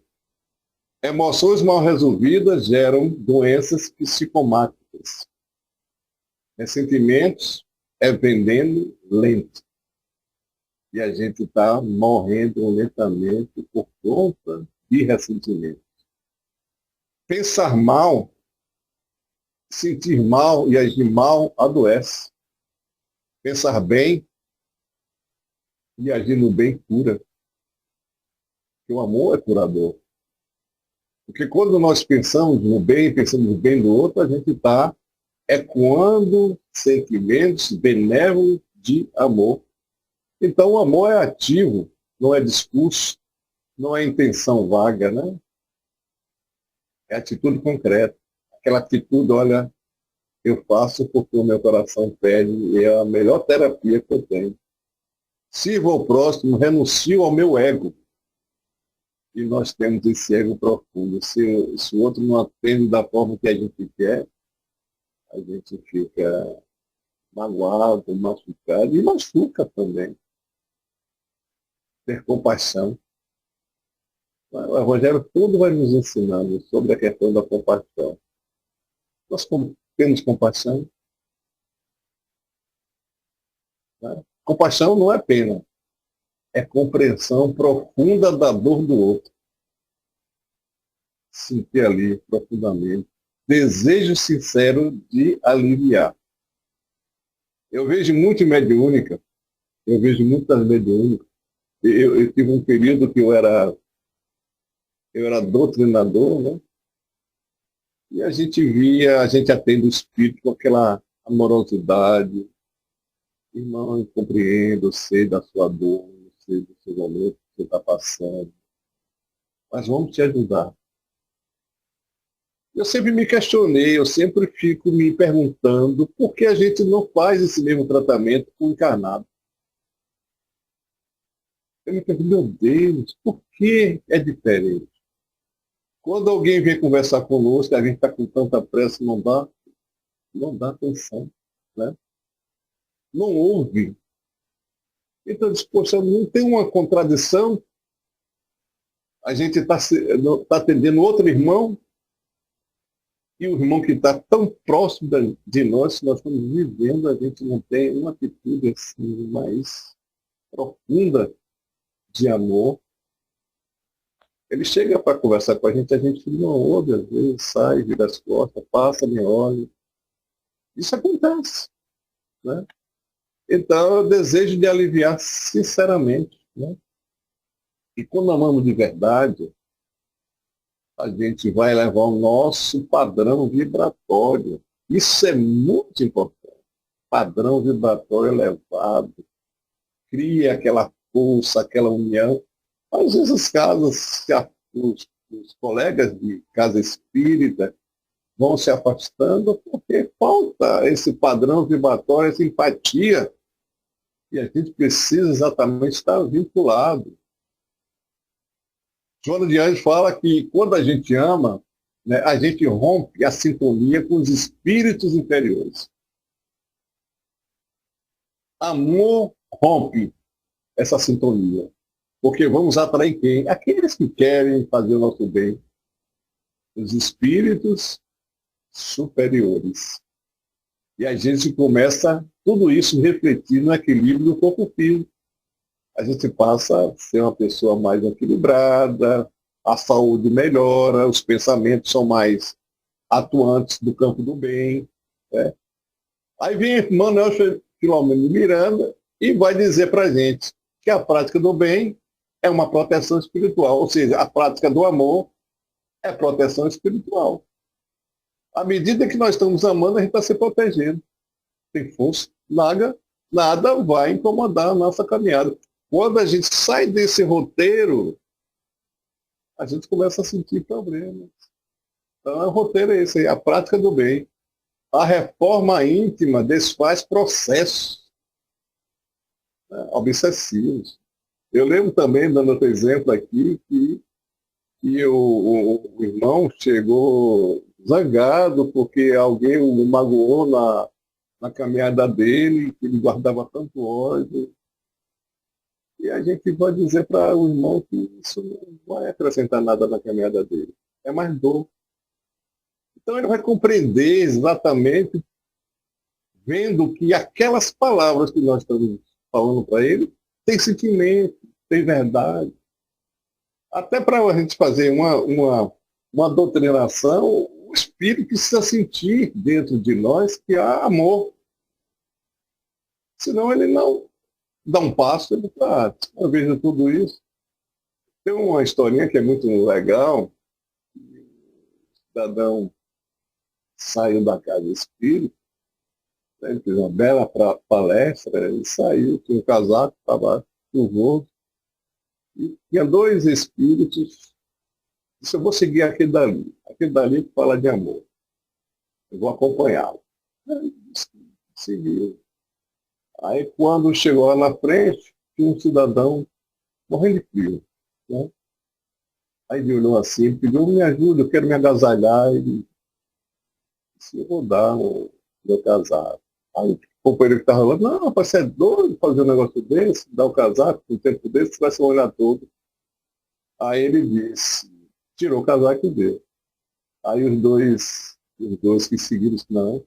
emoções mal resolvidas geram doenças psicomáticas. Ressentimentos é veneno lento. E a gente está morrendo lentamente por conta de ressentimento. Pensar mal, sentir mal e agir mal adoece. Pensar bem e agir no bem cura. Porque o amor é curador. Porque quando nós pensamos no bem, pensamos no bem do outro, a gente está ecoando sentimentos benévolos de amor. Então o amor é ativo, não é discurso, não é intenção vaga, né? É atitude concreta. Aquela atitude, olha, eu faço porque o meu coração pede, e é a melhor terapia que eu tenho. Sirvo ao próximo, renuncio ao meu ego. E nós temos esse ego profundo. Se o outro não atende da forma que a gente quer, a gente fica magoado, machucado, e machuca também. Ter compaixão. O Evangelho tudo vai nos ensinando sobre a questão da compaixão. Nós temos compaixão. Né? Compaixão não é pena. É compreensão profunda da dor do outro. Sentir ali profundamente. Desejo sincero de aliviar. Eu vejo muito mediúnica. Eu vejo muitas mediúnicas. Eu tive um período que eu era doutrinador, né? E a gente atende o espírito com aquela amorosidade. Irmão, eu compreendo, eu sei da sua dor, eu sei do seu momento que você está passando. Mas vamos te ajudar. Eu sempre me questionei, eu sempre fico me perguntando por que a gente não faz esse mesmo tratamento com o encarnado. Eu me pergunto, meu Deus, por que é diferente? Quando alguém vem conversar conosco, a gente está com tanta pressa, não dá atenção, né? Não ouve. Então, poxa, não tem uma contradição? A gente está atendendo outro irmão, e o irmão que está tão próximo de nós, que nós estamos vivendo, a gente não tem uma atitude assim, mais profunda de amor. Ele chega para conversar com a gente não ouve, às vezes sai, vira as costas, passa, me olha. Isso acontece, né? Então, eu desejo de aliviar sinceramente, né? E quando amamos de verdade, a gente vai levar o nosso padrão vibratório. Isso é muito importante. Padrão vibratório elevado, cria aquela força, aquela união. Às vezes os casos, os colegas de casa espírita vão se afastando porque falta esse padrão vibratório, essa empatia. E a gente precisa exatamente estar vinculado. Joana de Anjos fala que quando a gente ama, né, a gente rompe a sintonia com os espíritos inferiores. Amor rompe essa sintonia. Porque vamos atrair quem? Aqueles que querem fazer o nosso bem. Os espíritos superiores. E a gente começa tudo isso refletir no equilíbrio do corpo físico. A gente passa a ser uma pessoa mais equilibrada, a saúde melhora, os pensamentos são mais atuantes do campo do bem. Né? Aí vem Manuel Filomeno Miranda e vai dizer para a gente que a prática do bem é uma proteção espiritual, ou seja, a prática do amor é proteção espiritual. À medida que nós estamos amando, a gente está se protegendo. Tem força, nada vai incomodar a nossa caminhada. Quando a gente sai desse roteiro, a gente começa a sentir problemas. Então, o roteiro é esse aí, a prática do bem. a reforma íntima desfaz processos, né, obsessivos. Eu lembro também, dando outro exemplo aqui, que o irmão chegou zangado porque alguém o magoou na caminhada dele, que ele guardava tanto ódio. E a gente vai dizer para o irmão que isso não vai acrescentar nada na caminhada dele. É mais dor. Então ele vai compreender exatamente, vendo que aquelas palavras que nós estamos falando para ele tem sentimento, tem verdade. Até para a gente fazer uma doutrinação, o Espírito precisa sentir dentro de nós que há amor. Senão ele não dá um passo, ele está, eu vejo tudo isso. Tem uma historinha que é muito legal. O cidadão saiu da casa espírita, né, ele fez uma bela palestra, ele saiu, tinha um casaco, estava chuvoso, e tinha dois espíritos. Disse, eu vou seguir aquele dali que fala de amor. Eu vou acompanhá-lo. Aí seguiu. Aí quando chegou lá na frente, tinha um cidadão morrendo de frio, né? Aí ele olhou assim, pediu, me ajuda, eu quero me agasalhar. Ele disse, eu vou dar o meu casaco. Aí o companheiro que estava falando, não, rapaz, você é doido fazer um negócio desse, dar o casaco, um tempo desse, você vai se olhar todo. Aí ele disse, tirou o casaco e deu. Aí os dois que seguiram, disse, não,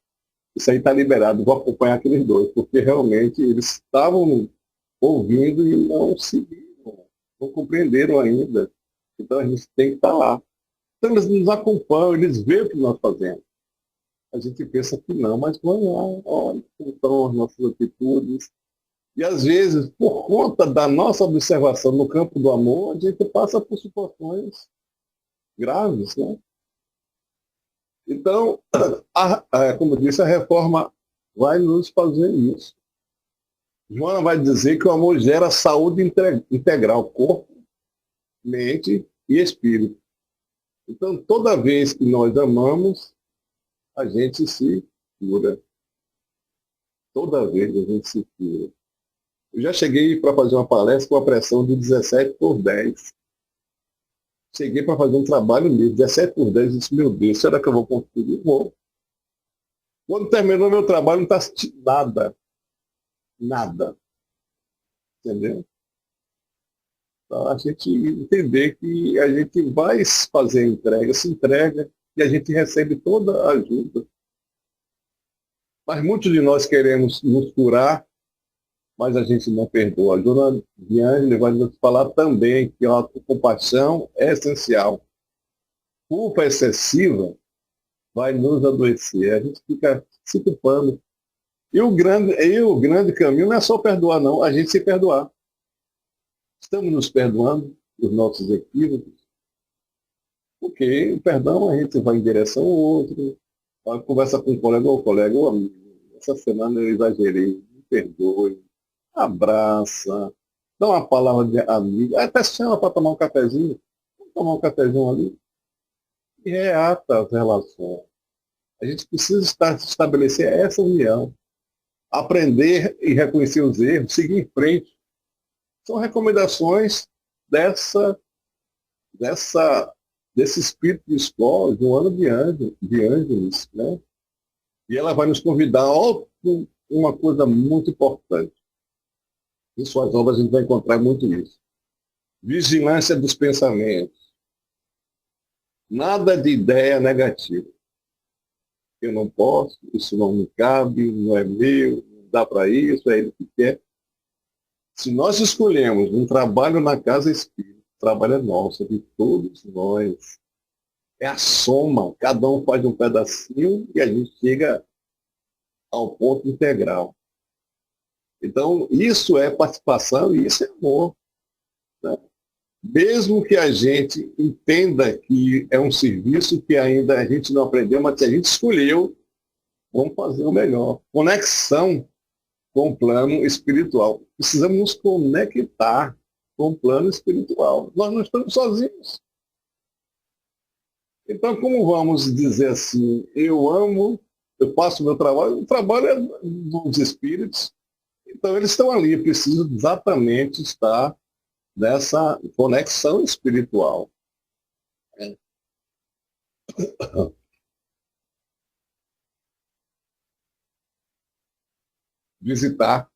isso aí está liberado, vou acompanhar aqueles dois, porque realmente eles estavam ouvindo e não seguiram, não compreenderam ainda. Então a gente tem que estar lá. Então eles nos acompanham, eles veem o que nós fazemos. A gente pensa que não, mas vão lá, olha como estão as nossas atitudes. E às vezes, por conta da nossa observação no campo do amor, a gente passa por situações graves, né? Então, como eu disse, a reforma vai nos fazer isso. Joana vai dizer que o amor gera saúde integral, corpo, mente e espírito. Então, toda vez que nós amamos, a gente se cura. Toda vez a gente se cura. Eu já cheguei para fazer uma palestra com a pressão de 17/10. Cheguei para fazer um trabalho mesmo, 17/10, e disse, meu Deus, será que eu vou conseguir? Vou. Quando terminou meu trabalho, não está sentindo nada. Nada. Entendeu? Então, a gente entender que a gente vai fazer entrega, se entrega, e a gente recebe toda a ajuda. Mas muitos de nós queremos nos curar, mas a gente não perdoa. A Joana Vianney vai nos falar também que a autocompaixão é essencial. Culpa excessiva vai nos adoecer. A gente fica se culpando. E o grande caminho não é só perdoar, não. A gente se perdoar. Estamos nos perdoando os nossos equívocos. Porque o perdão a gente vai em direção ao outro. Conversa com um colega ou amigo. Essa semana eu exagerei. Me perdoe. Abraça, dá uma palavra de amigo, até chama para tomar um cafezinho, vamos tomar um cafezinho ali, e reata as relações. A gente precisa estabelecer essa união, aprender e reconhecer os erros, seguir em frente. São recomendações desse espírito de escola, Joana de Ângeles, né? E ela vai nos convidar a uma coisa muito importante. Em suas obras a gente vai encontrar muito isso. Vigilância dos pensamentos. Nada de ideia negativa. Eu não posso, isso não me cabe, não é meu, não dá para isso, é ele que quer. Se nós escolhemos um trabalho na casa espírita, o trabalho é nosso, é de todos nós. É a soma, cada um faz um pedacinho e a gente chega ao ponto integral. Então, isso é participação e isso é amor. Né? Mesmo que a gente entenda que é um serviço que ainda a gente não aprendeu, mas que a gente escolheu, vamos fazer o melhor. Conexão com o plano espiritual. Precisamos nos conectar com o plano espiritual. Nós não estamos sozinhos. Então, como vamos dizer assim, eu amo Eu faço o meu trabalho, o trabalho é dos espíritos, então eles estão ali, eu preciso exatamente estar nessa conexão espiritual. Visitar,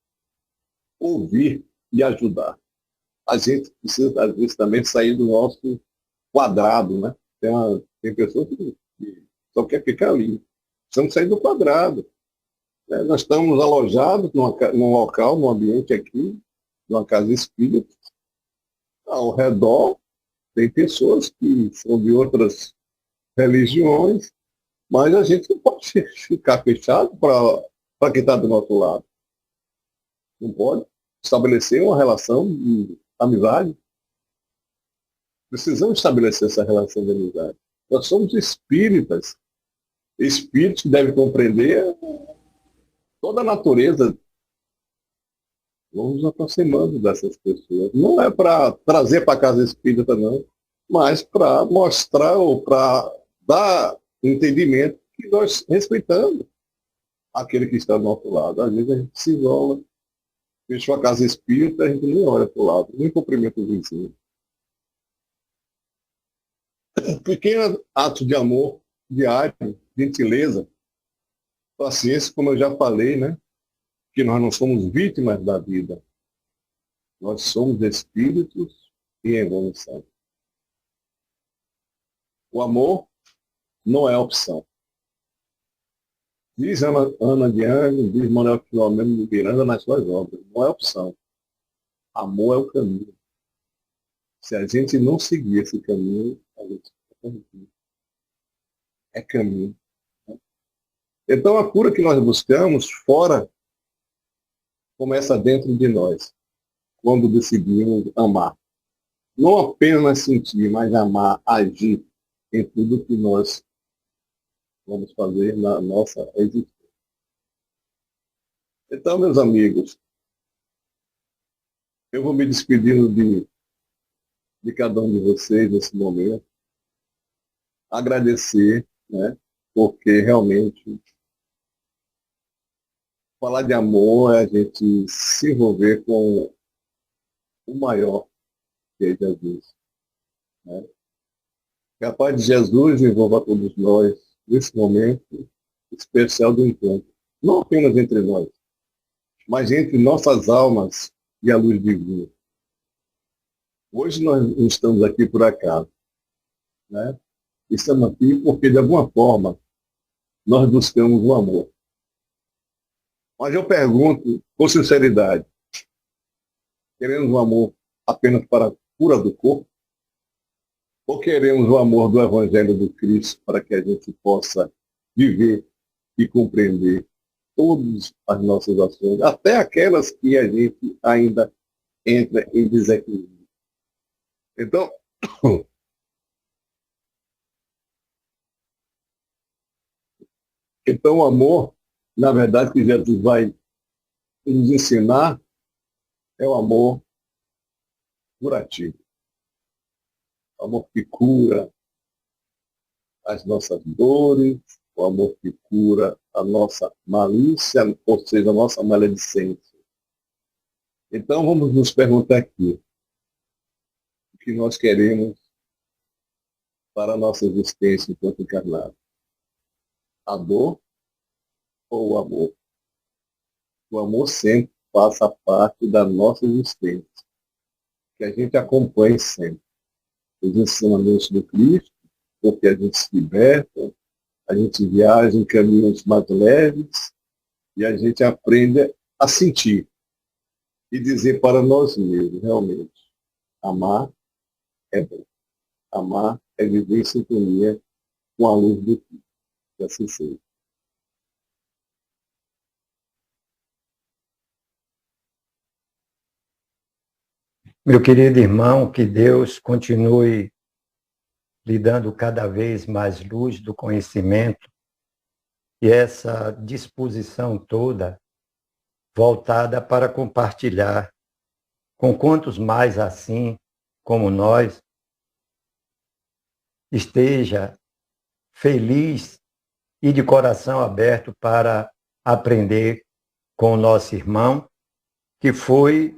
ouvir e ajudar. A gente precisa, às vezes, também sair do nosso quadrado, né? Tem pessoas que só quer ficar ali. Precisamos sair do quadrado. Né? Nós estamos alojados num local, num ambiente aqui, numa casa espírita. Ao redor tem pessoas que são de outras religiões, mas a gente não pode ficar fechado para quem está do nosso lado. Não pode estabelecer uma relação de amizade. Precisamos estabelecer essa relação de amizade. Nós somos espíritas. Espíritos que devem compreender toda a natureza. Vamos nos aproximando dessas pessoas. Não é para trazer para a casa espírita, não, mas para mostrar ou para dar entendimento que nós respeitamos aquele que está do nosso lado. Às vezes a gente se isola, fechou a casa espírita, a gente nem olha para o lado, nem cumprimenta o vizinho. Pequeno ato de amor diário, gentileza, paciência, como eu já falei, né? Que nós não somos vítimas da vida. Nós somos espíritos em evolução. O amor não é opção. Diz Ana de Anjos, diz Manuel Filomeno de Miranda nas suas obras. Não é opção. Amor é o caminho. Se a gente não seguir esse caminho, a gente está perdido. É caminho. Então a cura que nós buscamos fora começa dentro de nós, quando decidimos amar. Não apenas sentir, mas amar, agir em tudo que nós vamos fazer na nossa existência. Então, meus amigos, eu vou me despedindo de cada um de vocês nesse momento. Agradecer, né? Porque realmente falar de amor é a gente se envolver com o maior, que é Jesus. Né? Que a paz de Jesus envolva todos nós nesse momento especial do encontro. Não apenas entre nós, mas entre nossas almas e a luz divina. Hoje nós não estamos aqui por acaso. Né? Estamos aqui porque, de alguma forma, nós buscamos o amor. Mas eu pergunto, com sinceridade, queremos o amor apenas para a cura do corpo? Ou queremos o amor do Evangelho do Cristo para que a gente possa viver e compreender todas as nossas ações, até aquelas que a gente ainda entra em desequilíbrio? Então o amor, na verdade, que Jesus vai nos ensinar, é o amor curativo. O amor que cura as nossas dores, o amor que cura a nossa malícia, ou seja, a nossa maledicência. Então vamos nos perguntar aqui, o que nós queremos para a nossa existência enquanto encarnado? A dor ou o amor? O amor sempre faça parte da nossa existência, que a gente acompanhe sempre os ensinamentos do Cristo, porque a gente se liberta, a gente viaja em caminhos mais leves e a gente aprende a sentir e dizer para nós mesmos, realmente, amar é bom. Amar é viver em sintonia com a luz do Cristo. Que assim seja. Meu querido irmão, que Deus continue lhe dando cada vez mais luz do conhecimento e essa disposição toda voltada para compartilhar com quantos mais assim como nós esteja feliz e de coração aberto para aprender com o nosso irmão, que foi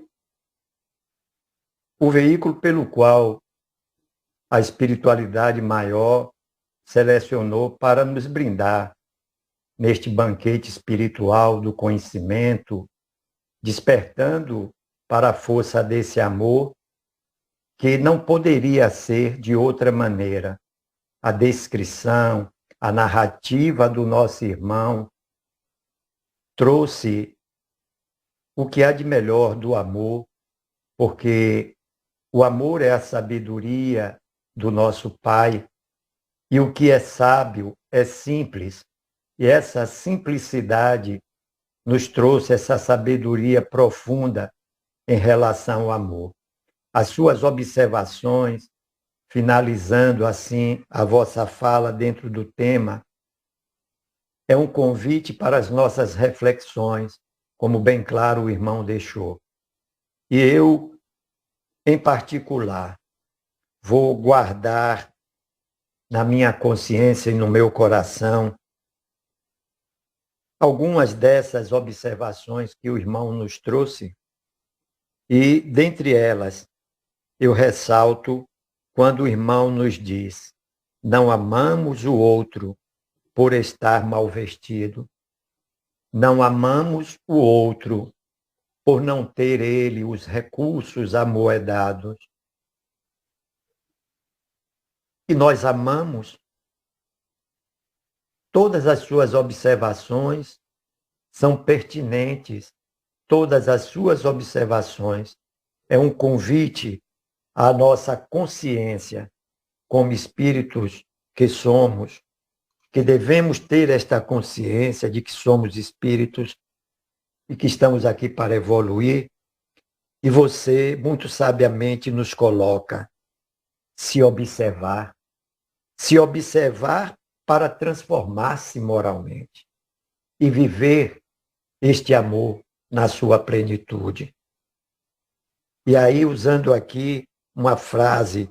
o veículo pelo qual a espiritualidade maior selecionou para nos brindar neste banquete espiritual do conhecimento, despertando para a força desse amor que não poderia ser de outra maneira. A descrição, a narrativa do nosso irmão trouxe o que há de melhor do amor, porque o amor é a sabedoria do nosso Pai, e o que é sábio é simples, e essa simplicidade nos trouxe essa sabedoria profunda em relação ao amor. As suas observações, finalizando assim a vossa fala dentro do tema, é um convite para as nossas reflexões, como bem claro o irmão deixou. E eu, em particular, vou guardar na minha consciência e no meu coração algumas dessas observações que o irmão nos trouxe, e, dentre elas, eu ressalto quando o irmão nos diz: não amamos o outro por estar mal vestido, não amamos o outro por não ter ele os recursos amoedados. E nós amamos. Todas as suas observações são pertinentes, todas as suas observações é um convite à nossa consciência, como espíritos que somos, que devemos ter esta consciência de que somos espíritos e que estamos aqui para evoluir. E você, muito sabiamente, nos coloca se observar para transformar-se moralmente e viver este amor na sua plenitude. E aí, usando aqui uma frase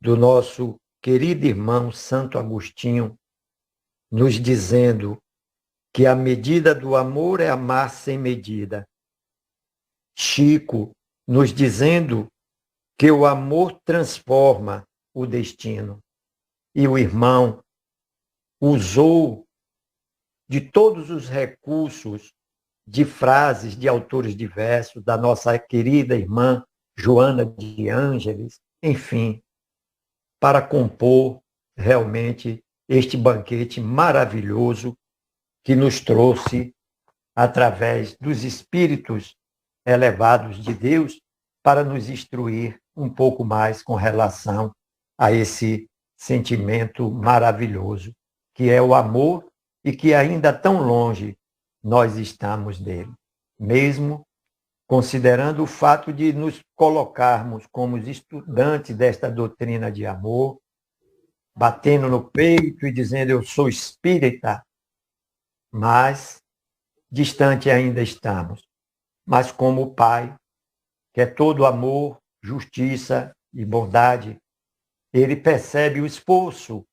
do nosso querido irmão Santo Agostinho, nos dizendo que a medida do amor é amar sem medida. Chico nos dizendo que o amor transforma o destino. E o irmão usou de todos os recursos de frases de autores diversos, da nossa querida irmã Joana de Ângeles, enfim, para compor realmente este banquete maravilhoso que nos trouxe através dos espíritos elevados de Deus para nos instruir um pouco mais com relação a esse sentimento maravilhoso que é o amor e que ainda tão longe nós estamos dele. Mesmo considerando o fato de nos colocarmos como estudantes desta doutrina de amor, batendo no peito e dizendo eu sou espírita, mas distante ainda estamos. Mas como o Pai, que é todo amor, justiça e bondade, ele percebe o esforço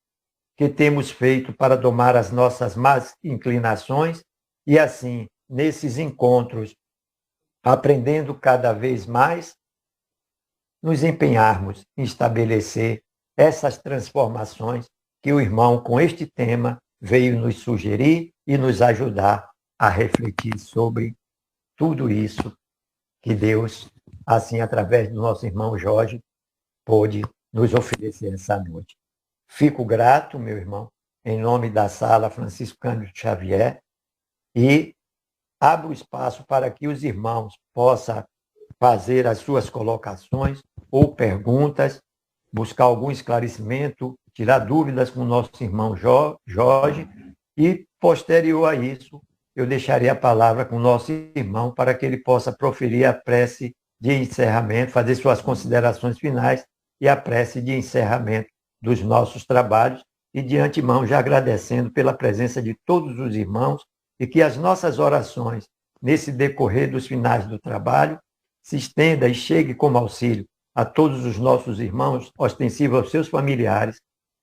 que temos feito para domar as nossas más inclinações e assim, nesses encontros, aprendendo cada vez mais, nos empenharmos em estabelecer essas transformações que o irmão, com este tema, veio nos sugerir e nos ajudar a refletir sobre tudo isso que Deus, assim, através do nosso irmão Jorge, pôde nos oferecer essa noite. Fico grato, meu irmão, em nome da Sala Francisco Cândido Xavier, e abro espaço para que os irmãos possam fazer as suas colocações ou perguntas, buscar algum esclarecimento, tirar dúvidas com o nosso irmão Jorge, e, posterior a isso, eu deixarei a palavra com o nosso irmão para que ele possa proferir a prece de encerramento, fazer suas considerações finais e a prece de encerramento dos nossos trabalhos, e de antemão já agradecendo pela presença de todos os irmãos e que as nossas orações nesse decorrer dos finais do trabalho se estenda e chegue como auxílio a todos os nossos irmãos, ostensivo aos seus familiares,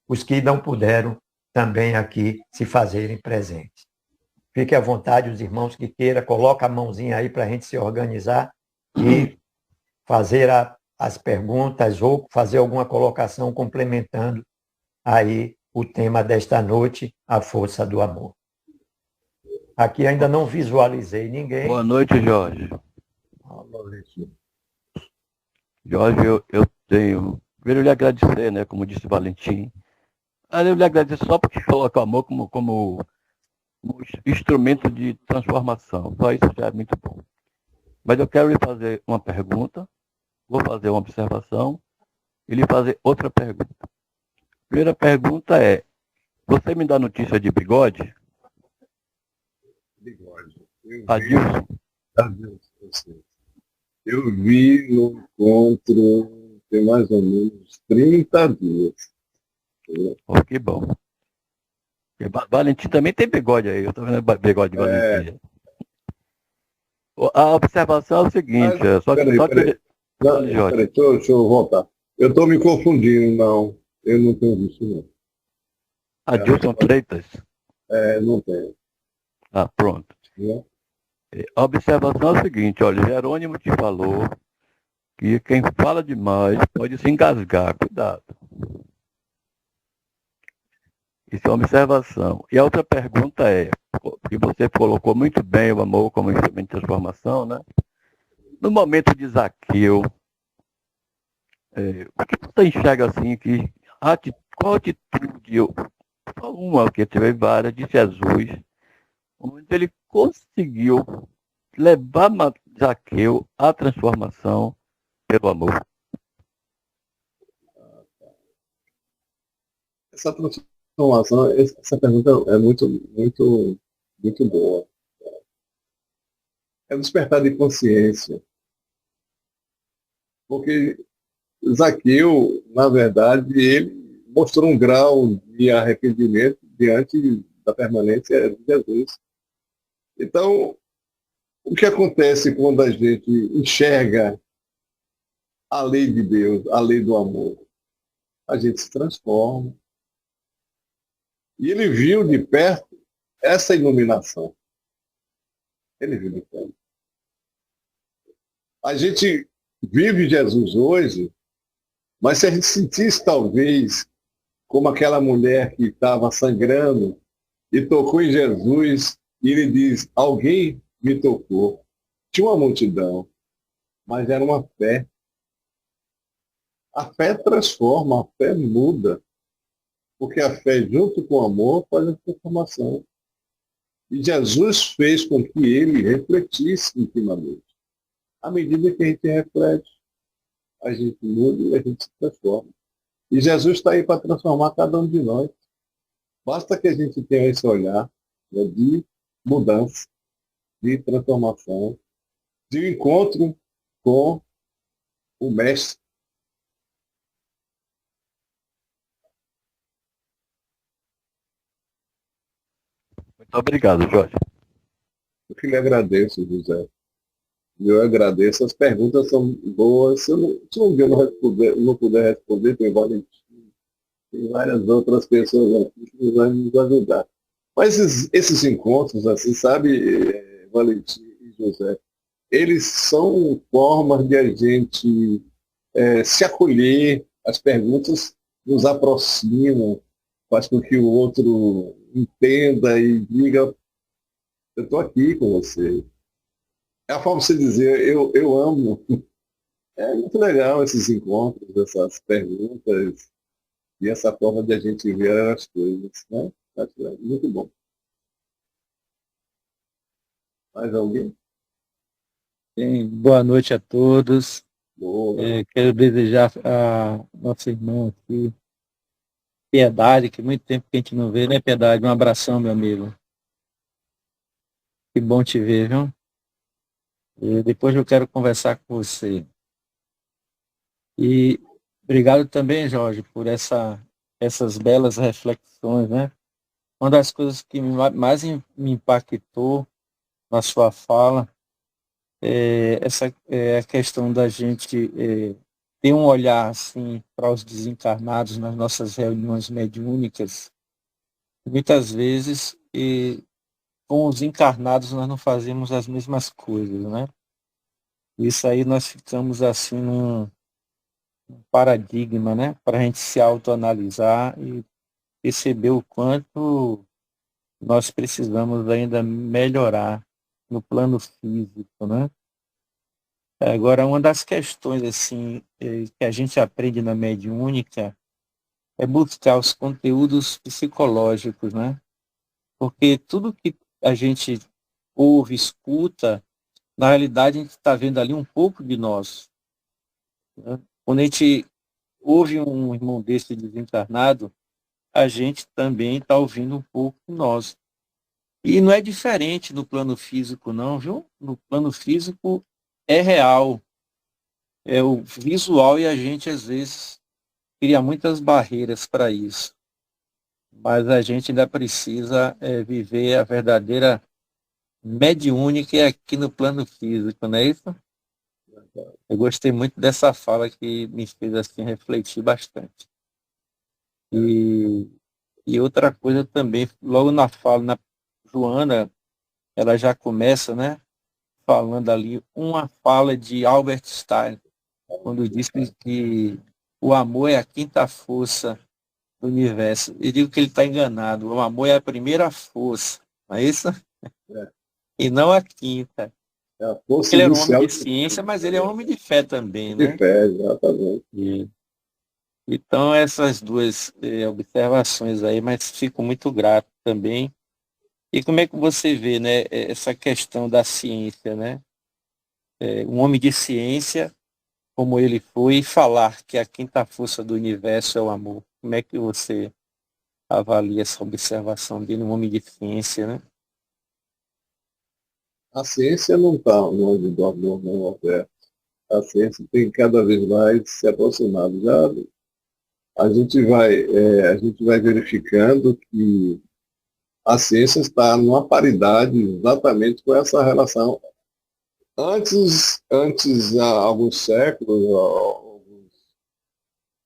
os que não puderam também aqui se fazerem presentes. Fique à vontade, os irmãos que queiram, coloca a mãozinha aí para a gente se organizar e fazer as perguntas ou fazer alguma colocação complementando aí o tema desta noite, a força do amor. Aqui ainda não visualizei ninguém. Boa noite, Jorge. Jorge, eu tenho... Primeiro, eu lhe agradecer, né, como disse o Valentim. Eu lhe agradeço só porque coloca o amor como instrumento de transformação. Só isso já é muito bom. Mas eu quero lhe fazer uma pergunta, vou fazer uma observação e lhe fazer outra pergunta. A primeira pergunta é, você me dá notícia de Bigode? Bigode. Adilson? Eu vi no encontro tem mais ou menos 30 dias. Oh, que bom. Valentim também tem bigode aí, eu estou vendo bigode de Valentim. A observação é o seguinte, Peraí, deixa eu voltar. Eu estou me confundindo, não. Eu não tenho visto, não. Adilson Freitas? Não tenho. Ah, pronto. A observação é o seguinte, olha, Jerônimo te falou que quem fala demais pode se engasgar, cuidado. Isso é uma observação. E a outra pergunta é, que você colocou muito bem o amor como instrumento de transformação, né? No momento de Zaqueu, o que você enxerga assim, qual atitude, uma que teve várias, de Jesus, onde ele conseguiu levar Zaqueu à transformação pelo amor? Essa transformação, essa pergunta é muito, muito, muito boa. É um despertar de consciência. Porque Zaqueu, na verdade, ele mostrou um grau de arrependimento diante da permanência de Jesus. Então, o que acontece quando a gente enxerga a lei de Deus, a lei do amor? A gente se transforma. E ele viu de perto essa iluminação. Ele viu de perto. A gente vive Jesus hoje, mas se a gente sentisse talvez como aquela mulher que estava sangrando e tocou em Jesus, e ele diz, alguém me tocou. Tinha uma multidão, mas era uma fé. A fé transforma, a fé muda. Porque a fé, junto com o amor, faz a transformação. E Jesus fez com que ele refletisse intimamente. À medida que a gente reflete, a gente muda e a gente se transforma. E Jesus está aí para transformar cada um de nós. Basta que a gente tenha esse olhar, né, de mudança, de transformação, de encontro com o Mestre. Muito obrigado, Jorge. Eu que lhe agradeço, José. Eu agradeço. As perguntas são boas. Se um dia eu não puder responder, tem várias outras pessoas aqui que vão nos ajudar. Mas esses encontros, assim, sabe, Valentim e José, eles são formas de a gente se acolher. As perguntas nos aproximam, faz com que o outro entenda e diga, eu estou aqui com você. É a forma de você dizer, eu amo. É muito legal esses encontros, essas perguntas e essa forma de a gente ver as coisas, né? Acho muito bom. Mais alguém? Bem, boa noite a todos. Boa. Quero desejar a nossa irmã aqui, Piedade, que muito tempo que a gente não vê, né, Piedade? Um abração, meu amigo. Que bom te ver, viu? E depois eu quero conversar com você. E obrigado também, Jorge, por essas belas reflexões, né? Uma das coisas que mais me impactou na sua fala é a questão da gente ter um olhar assim para os desencarnados nas nossas reuniões mediúnicas Muitas vezes, com os encarnados, nós não fazemos as mesmas coisas, né? Isso aí nós ficamos assim num paradigma, né? Para a gente se autoanalisar e perceber o quanto nós precisamos ainda melhorar no plano físico, né? Agora, uma das questões assim que a gente aprende na mediúnica é buscar os conteúdos psicológicos, né? Porque tudo que a gente ouve, escuta, na realidade a gente está vendo ali um pouco de nós, né? Quando a gente ouve um irmão desse desencarnado, a gente também está ouvindo um pouco de nós. E não é diferente no plano físico, não, viu? No plano físico é real, é o visual e a gente às vezes cria muitas barreiras para isso. Mas a gente ainda precisa viver a verdadeira mediúnica aqui no plano físico, não é isso? Eu gostei muito dessa fala que me fez assim refletir bastante. E, e outra coisa também, logo na fala, na Joana, ela já começa, né, falando ali uma fala de Albert Einstein, quando disse que o amor é a quinta força do universo. Eu digo que ele está enganado. O amor é a primeira força, não é isso? É, E não a quinta. é a força Ele era um homem inicial de ciência, mas ele é um homem de fé também, de né? fé, exatamente. E, então, essas duas observações aí, mas fico muito grato também. E como é que você vê, né, essa questão da ciência, né? Um homem de ciência, como ele foi, falar que a quinta força do universo é o amor. Como é que você avalia essa observação dele, um homem de ciência, né? A ciência não está longe do amor, não, Alberto. A ciência tem cada vez mais se aproximado. Já a gente vai verificando que a ciência está numa paridade exatamente com essa relação. Antes há alguns séculos,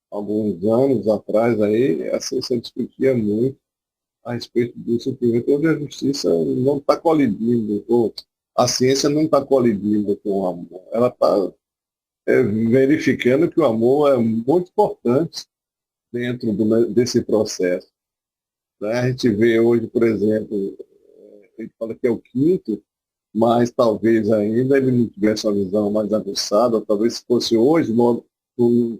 alguns anos atrás, aí, a ciência discutia muito a respeito do sofrimento, onde a justiça não está colidindo, ou a ciência não está colidindo com o amor. Ela está verificando que o amor é muito importante dentro desse processo. Né? A gente vê hoje, por exemplo, a gente fala que é o quinto, mas talvez ainda ele não tivesse uma visão mais aguçada, talvez se fosse hoje, no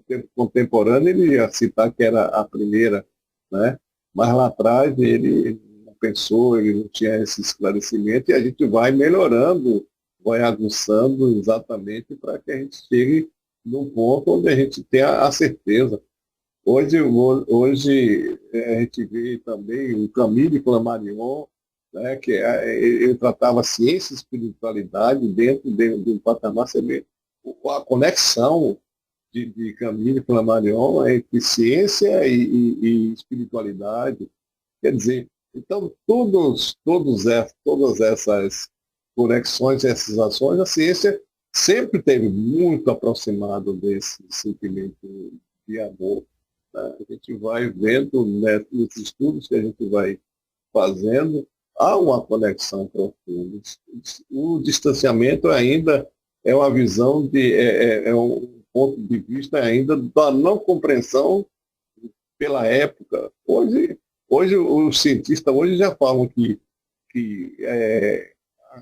tempo contemporâneo, ele ia citar que era a primeira, né? Mas lá atrás ele não pensou, ele não tinha esse esclarecimento, e a gente vai melhorando, vai aguçando exatamente para que a gente chegue num ponto onde a gente tenha a certeza. Hoje a gente vê também o Camille Flammarion, né, que ele tratava ciência e espiritualidade dentro de um patamar, você vê a conexão de Camille Flammarion entre ciência e espiritualidade. Quer dizer, então todas essas conexões, essas ações, a ciência sempre teve muito aproximado desse sentimento de amor. Né? A gente vai vendo, né, nos estudos que a gente vai fazendo, há uma conexão profunda. O distanciamento ainda é uma visão é um ponto de vista ainda da não compreensão pela época. Hoje os cientistas hoje já falam que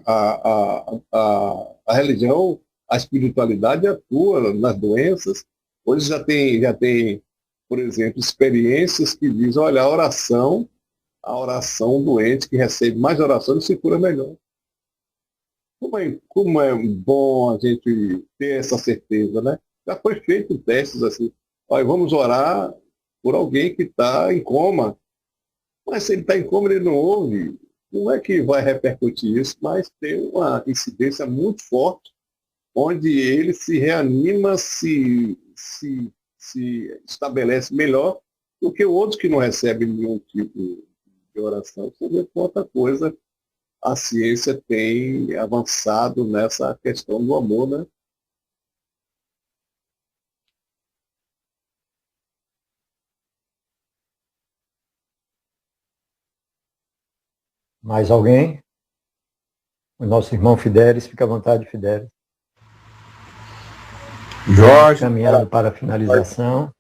a religião, a espiritualidade atua nas doenças. Hoje já tem, por exemplo, experiências que dizem, olha, a oração doente que recebe mais orações se cura melhor. Como é bom a gente ter essa certeza, né? Já foi feito testes assim. Olha, vamos orar por alguém que está em coma. Mas se ele está em coma, ele não ouve. Não é que vai repercutir isso, mas tem uma incidência muito forte, onde ele se reanima, se estabelece melhor do que o outro que não recebe nenhum tipo de oração. Você vê quanta coisa a ciência tem avançado nessa questão do amor, né? Mais alguém? O nosso irmão Fidelis, fica à vontade, Fidelis. Jorge. Caminhando para a finalização.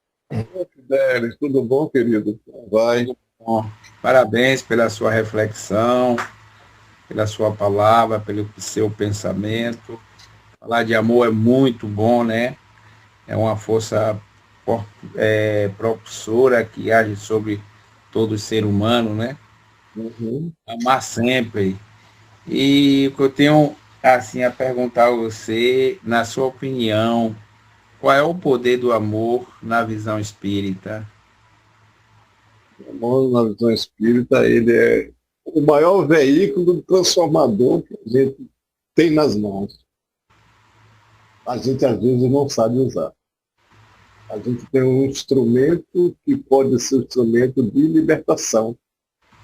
Fidelis, tudo bom, querido? Vai. Bom, parabéns pela sua reflexão, pela sua palavra, pelo seu pensamento. Falar de amor é muito bom, né? É uma força propulsora que age sobre todo ser humano, né? Uhum. Amar sempre. E o que eu tenho assim a perguntar a você, na sua opinião, qual é o poder do amor na visão espírita? O amor, na visão espírita, ele é o maior veículo transformador que a gente tem nas mãos. A gente, às vezes, não sabe usar. A gente tem um instrumento que pode ser um instrumento de libertação,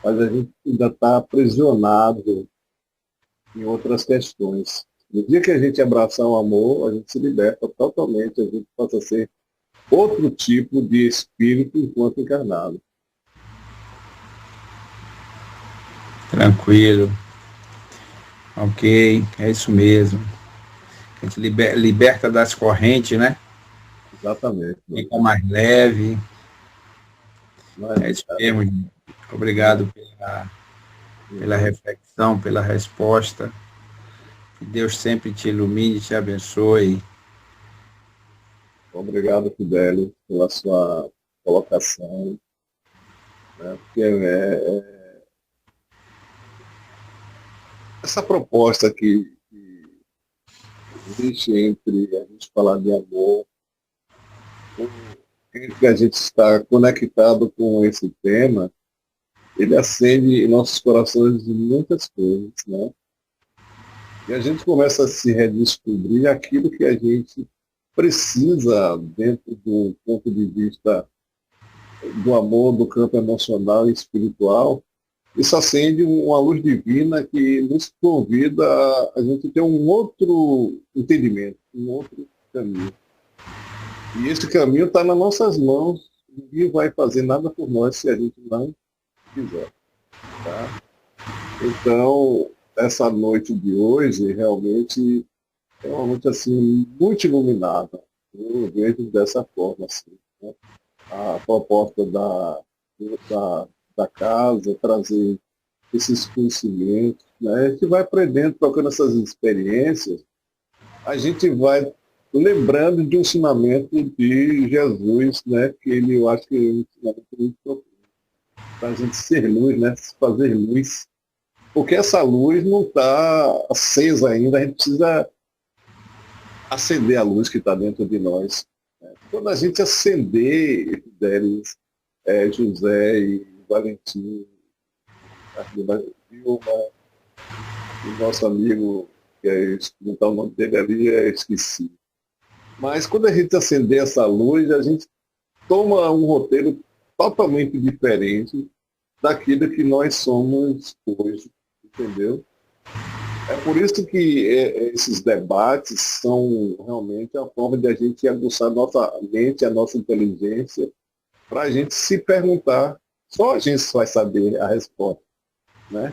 mas a gente ainda está aprisionado em outras questões. No dia que a gente abraçar o amor, a gente se liberta totalmente, a gente passa a ser outro tipo de espírito enquanto encarnado. Tranquilo. Ok, é isso mesmo. A gente liberta das correntes, né? Exatamente. Fica mais leve. Mas, É isso mesmo, gente. Obrigado pela reflexão, pela resposta. Que Deus sempre te ilumine e te abençoe. obrigado, Fidelis, pela sua colocação. Né? Porque essa proposta que existe entre a gente falar de amor, entre a gente estar conectado com esse tema, ele acende em nossos corações de muitas coisas, né? E a gente começa a se redescobrir aquilo que a gente precisa dentro do ponto de vista do amor, do campo emocional e espiritual. Isso acende uma luz divina que nos convida a gente ter um outro entendimento, um outro caminho. E esse caminho está nas nossas mãos. Ninguém vai fazer nada por nós se a gente não quiser. Tá? Então, essa noite de hoje realmente é uma noite assim, muito iluminada. Eu vejo dessa forma. Assim, né? A proposta da casa, trazer esses conhecimentos. Né? A gente vai aprendendo, trocando essas experiências, a gente vai lembrando de um ensinamento de Jesus, né? Que ele, eu acho que é um ensinamento muito profundo, para a gente ser luz, né? Fazer luz. Porque essa luz não está acesa ainda, a gente precisa acender a luz que está dentro de nós. Né? Quando a gente acender, Delis, José e Valentim, Vilma, o nosso amigo, que é, não o nome dele ali, esqueci. Mas quando a gente acender essa luz, a gente toma um roteiro totalmente diferente daquilo que nós somos hoje, entendeu? É por isso que esses debates são realmente a forma de a gente aguçar a nossa mente, a nossa inteligência, para a gente se perguntar. Só a gente vai saber a resposta, né?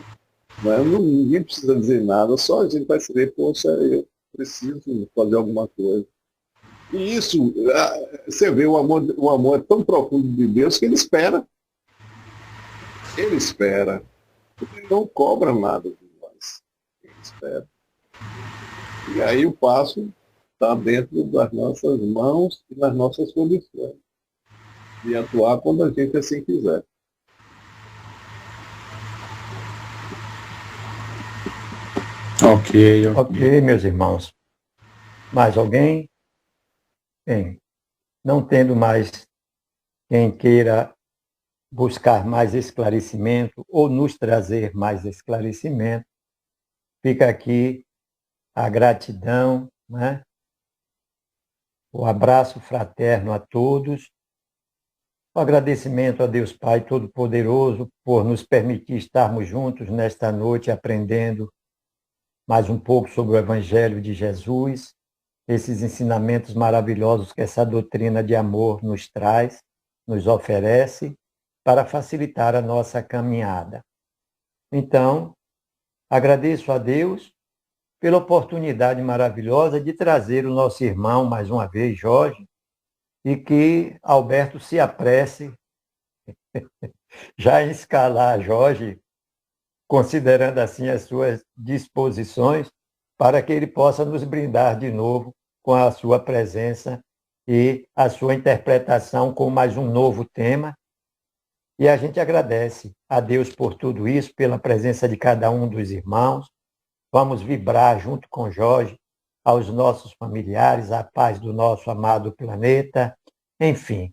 Ninguém precisa dizer nada, só a gente vai saber, poxa, eu preciso fazer alguma coisa. E isso, você vê, o amor é tão profundo de Deus que ele espera. Ele espera. Ele não cobra nada de nós. Ele espera. E aí o passo está dentro das nossas mãos e nas nossas condições. De atuar quando a gente assim quiser. Ok, meus irmãos. Mais alguém? Bem, não tendo mais quem queira buscar mais esclarecimento ou nos trazer mais esclarecimento, fica aqui a gratidão, né? O abraço fraterno a todos, o agradecimento a Deus Pai Todo-Poderoso por nos permitir estarmos juntos nesta noite aprendendo mais um pouco sobre o Evangelho de Jesus, esses ensinamentos maravilhosos que essa doutrina de amor nos traz, nos oferece, para facilitar a nossa caminhada. Então, Agradeço a Deus pela oportunidade maravilhosa de trazer o nosso irmão, mais uma vez, Jorge, e que Alberto se apresse já em escalar Jorge, considerando assim as suas disposições, para que ele possa nos brindar de novo com a sua presença e a sua interpretação com mais um novo tema. E a gente agradece a Deus por tudo isso, pela presença de cada um dos irmãos. Vamos vibrar junto com Jorge, aos nossos familiares, à paz do nosso amado planeta. Enfim,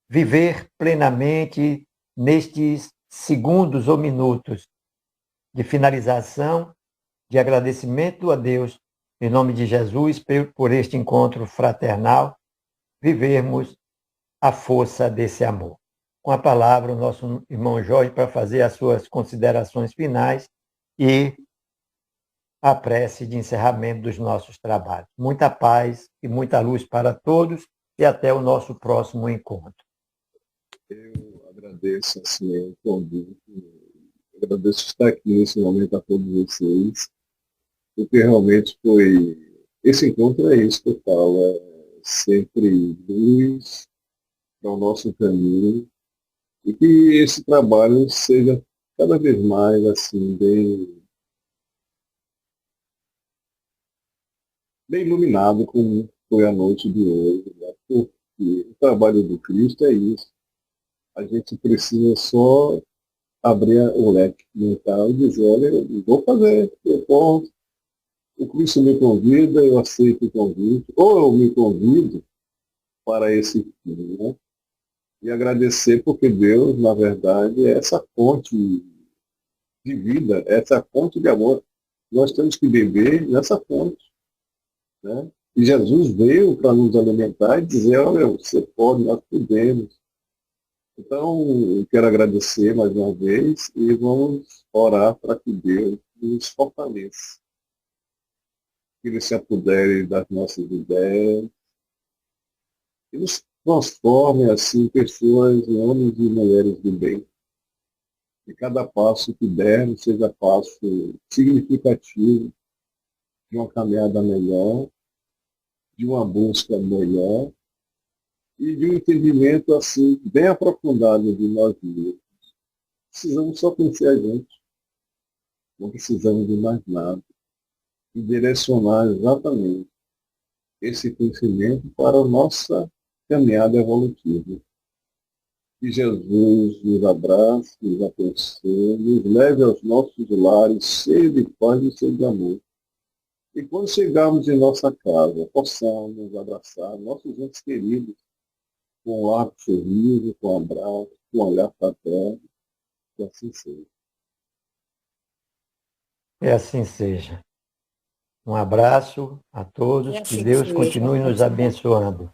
viver plenamente nestes segundos ou minutos de finalização, de agradecimento a Deus, em nome de Jesus, por este encontro fraternal, vivermos a força desse amor. Com a palavra, o nosso irmão Jorge, para fazer as suas considerações finais e a prece de encerramento dos nossos trabalhos. Muita paz e muita luz para todos e até o nosso próximo encontro. Eu agradeço assim, o convite, agradeço estar aqui nesse momento a todos vocês, porque realmente esse encontro é isso que eu falo, é sempre luz para o nosso caminho, e que esse trabalho seja cada vez mais assim, bem iluminado, como foi a noite de hoje, né? Porque o trabalho do Cristo é isso. A gente precisa só abrir o leque mental e dizer, olha, eu vou fazer, eu posso. O Cristo me convida, eu aceito o convite, ou eu me convido para esse fim, né? E agradecer porque Deus, na verdade, é essa fonte de vida, essa fonte de amor. Nós temos que beber nessa fonte, né? E Jesus veio para nos alimentar e dizer, olha, você pode, nós podemos. Então, eu quero agradecer mais uma vez e vamos orar para que Deus nos fortaleça, que Ele se apodere das nossas ideias e nos transforme, assim, pessoas, homens e mulheres de bem. Que cada passo que dermos seja passo significativo de uma caminhada melhor, de uma busca melhor e de um entendimento, assim, bem aprofundado de nós mesmos. Precisamos só conhecer a gente, não precisamos de mais nada, e direcionar exatamente esse conhecimento para a nossa caminhada evolutiva. Que Jesus nos abrace, nos abençoe, nos leve aos nossos lares cheios de paz e cheios de amor. E quando chegarmos em nossa casa, possamos abraçar nossos entes queridos com um largo sorriso, com um abraço, com um olhar fraterno, que assim seja. E assim seja. Um abraço a todos, que Deus continue nos abençoando.